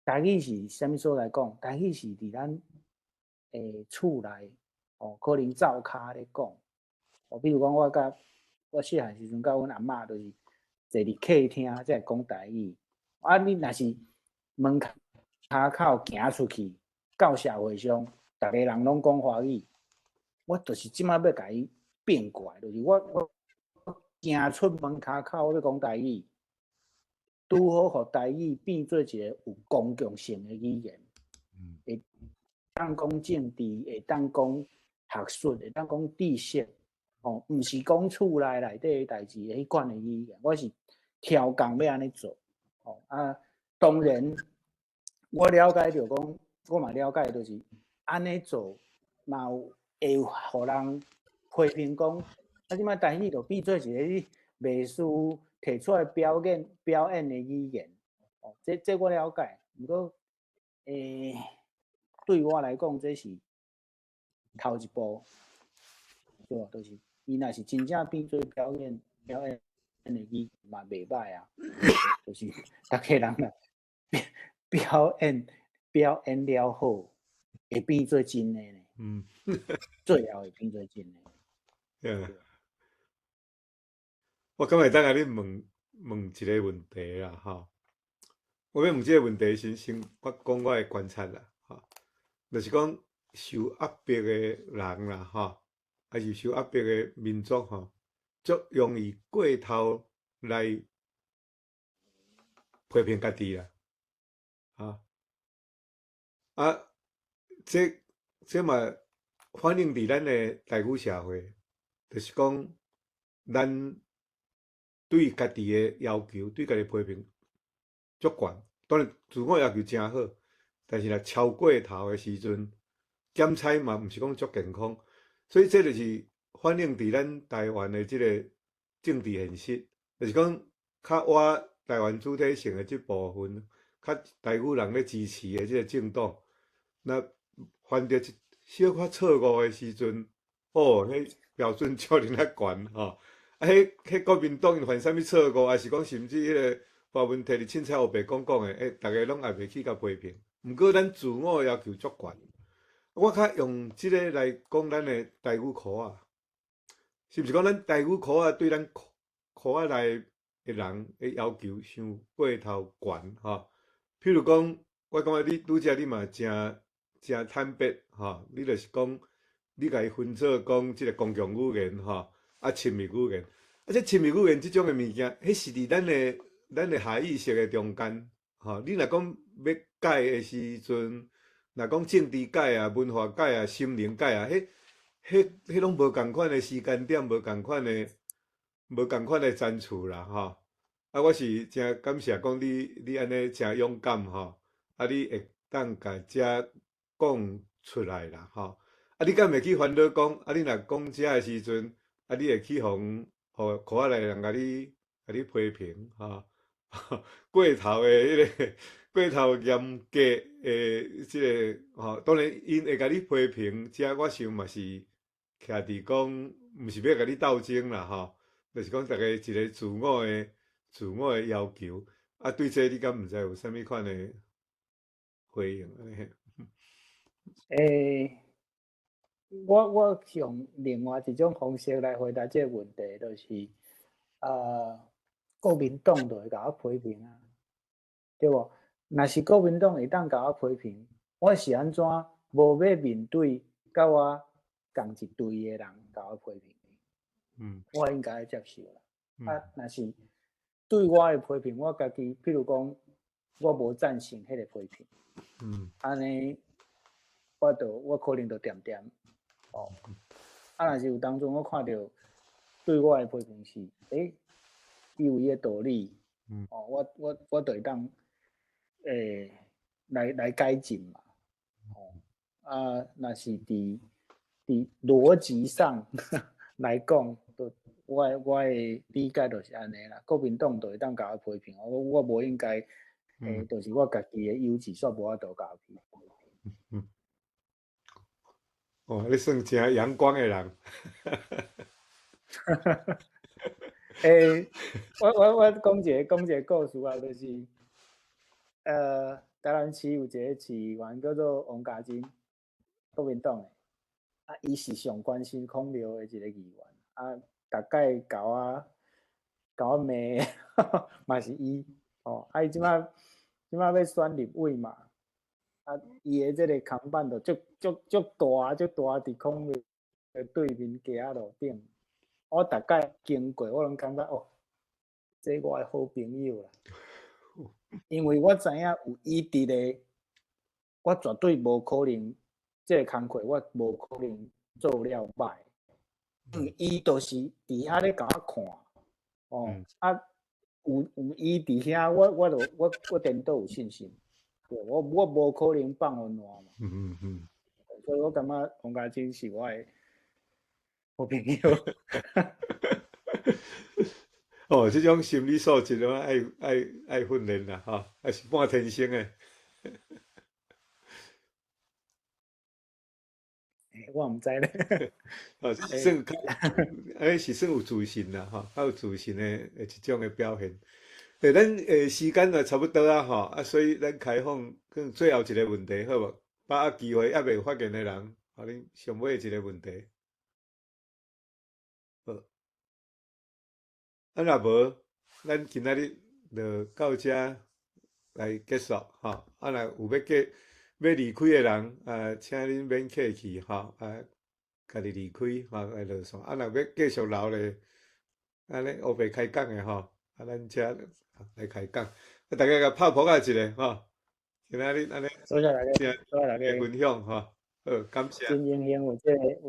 台语是啥物所来讲？台语是伫咱厝内可能灶骹咧讲。比如讲我细汉时阵，甲阮阿嬷就是坐伫客厅才会讲台语。你若是门口行出去，到社会上，逐个人拢讲华语。我就是即摆要甲伊变过来，就是我行出门口，我要讲台语，拄好互台语变做一个有公共性的语言，会当讲政治，会当讲学术，会当讲知识，毋是讲厝内底的代志迄款的语言，我是挑工要安尼做，当然我了解着讲，我嘛了解就是安尼做嘛会互人批评讲，即摆台语就变做一个艺术摕出来表演的语言，这我了解。不过，对我来讲，这是头一步，对吧？就是伊若是真正变做表演的语言嘛，袂歹啊。就是大家人啦，表演了好，会变做真的呢。最后会变做真的。我感觉当甲你问一个问题啦，吼。我要问这个问题，先我讲我的观察啦，吼，就是讲受压迫的人啦，吼，还是受压迫的民族，吼，足容易过头来批评家己啦，这嘛反映伫咱的台语社会，就是讲咱对家己的要求，对家己批评足悬。当然自我要求真好，但是若超过头的时阵，检采嘛毋是讲足健康。所以这就是反映伫咱台湾的即个政治现实，就是讲较活台湾主体性的即部分，较台语人咧支持的即个政党，那犯着一小可错误的时阵，迄标准超人啊悬吼。迄国民党因犯啥物错误，还是讲甚至迄个发文摕伫凊彩黑白讲的，逐个拢也袂去甲批评。毋过咱自我要求足悬。我较用即个来讲咱的台语科啊，是毋是讲咱台语科啊对咱科啊内的人的要求伤过头悬吼？譬如讲，我感觉拄则你嘛真坦白吼，你就是讲，你甲伊分做讲即个公共语言吼，亲密语言，这亲密语言即种的物件，迄是伫咱的下意识的中间吼。你若讲要改的时阵，若讲政治改啊、文化改啊、心灵改啊，迄拢无共款的时间点，无共款的赞处啦吼。我是真感谢讲你安尼真勇敢吼，你会当甲遮讲出来啦吼。你敢会去烦恼讲，你若讲遮的时阵，你会去互科仔内人甲你批评吼，过头的迄个过头严格的即个吼，当然因会甲你批评，遮我想嘛是徛伫讲，毋是要甲你斗争啦吼，就是讲逐个一个自我的要求，对这你敢毋知有啥物款的回应？我用另外一种方式来回答这个问题，就是国民党就会甲我批评啊，对无？若是国民党会当甲我批评，我是安怎无要面对甲我同一队的人甲我批评？我应该接受啦。若是对我的批评，我家己譬如讲，我无赞成迄个批评，安尼我可能就点。若是有当中我看到对我的批评是，伊有伊的道理，我就会当来改进嘛。若是伫逻辑上来讲，我的理解就是安尼啦。国民党就会当甲我批评，我无应该，就是我家己的优质煞无法度甲我批评。哦，你算真阳光的人。诶，我讲一个故事啊，就是台南市有一个市议员叫做王家珍，国民党的，啊，伊是上关心孔庙的一个议员，啊，大概搞我骂，嘛是伊，哦，啊，伊即摆要选立委嘛，啊，伊的这个看板就足大，伫孔庙的对面街仔路顶。我大概经过，我拢感觉哦，这我的好朋友啦。因为我知影有伊伫咧，我绝对无可能，这个工课我无可能做了歹。因为伊就是伫遐咧甲我看，哦，啊，有伊伫遐，我颠倒有信心。对，我无可能放互烂嘛。所以我感觉洪家珍是我的好朋友。哦，这种心理素质啊，爱训练啦，哈，还是半天生的。我毋知咧。哦，是算是算有自信啦，哈，较有自信的一种的表现。咱时间也差不多啊，吼，啊，所以咱开放更最后一个问题，好无？把握机会还未发言的人，互恁上尾一个问题。好，啊，若无，咱今仔日就到这来结束，吼。啊，若有要离开的人，请恁免客气，吼，家己离开，吼，来落线。啊，若要继续留咧，安尼黑白开讲的，吼，咱遮来开讲。大家甲拍扑一下，吼。今仔日安尼，多谢大家，多谢大家家分享，吼。好，感谢。真荣幸有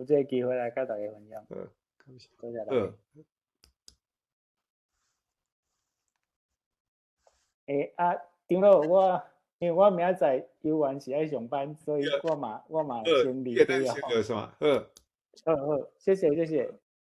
这个机会来甲大家分享。好，感谢。多谢大家。长老，因为我明仔载游完是爱上班，所以我嘛先离开啊。好，好，谢谢。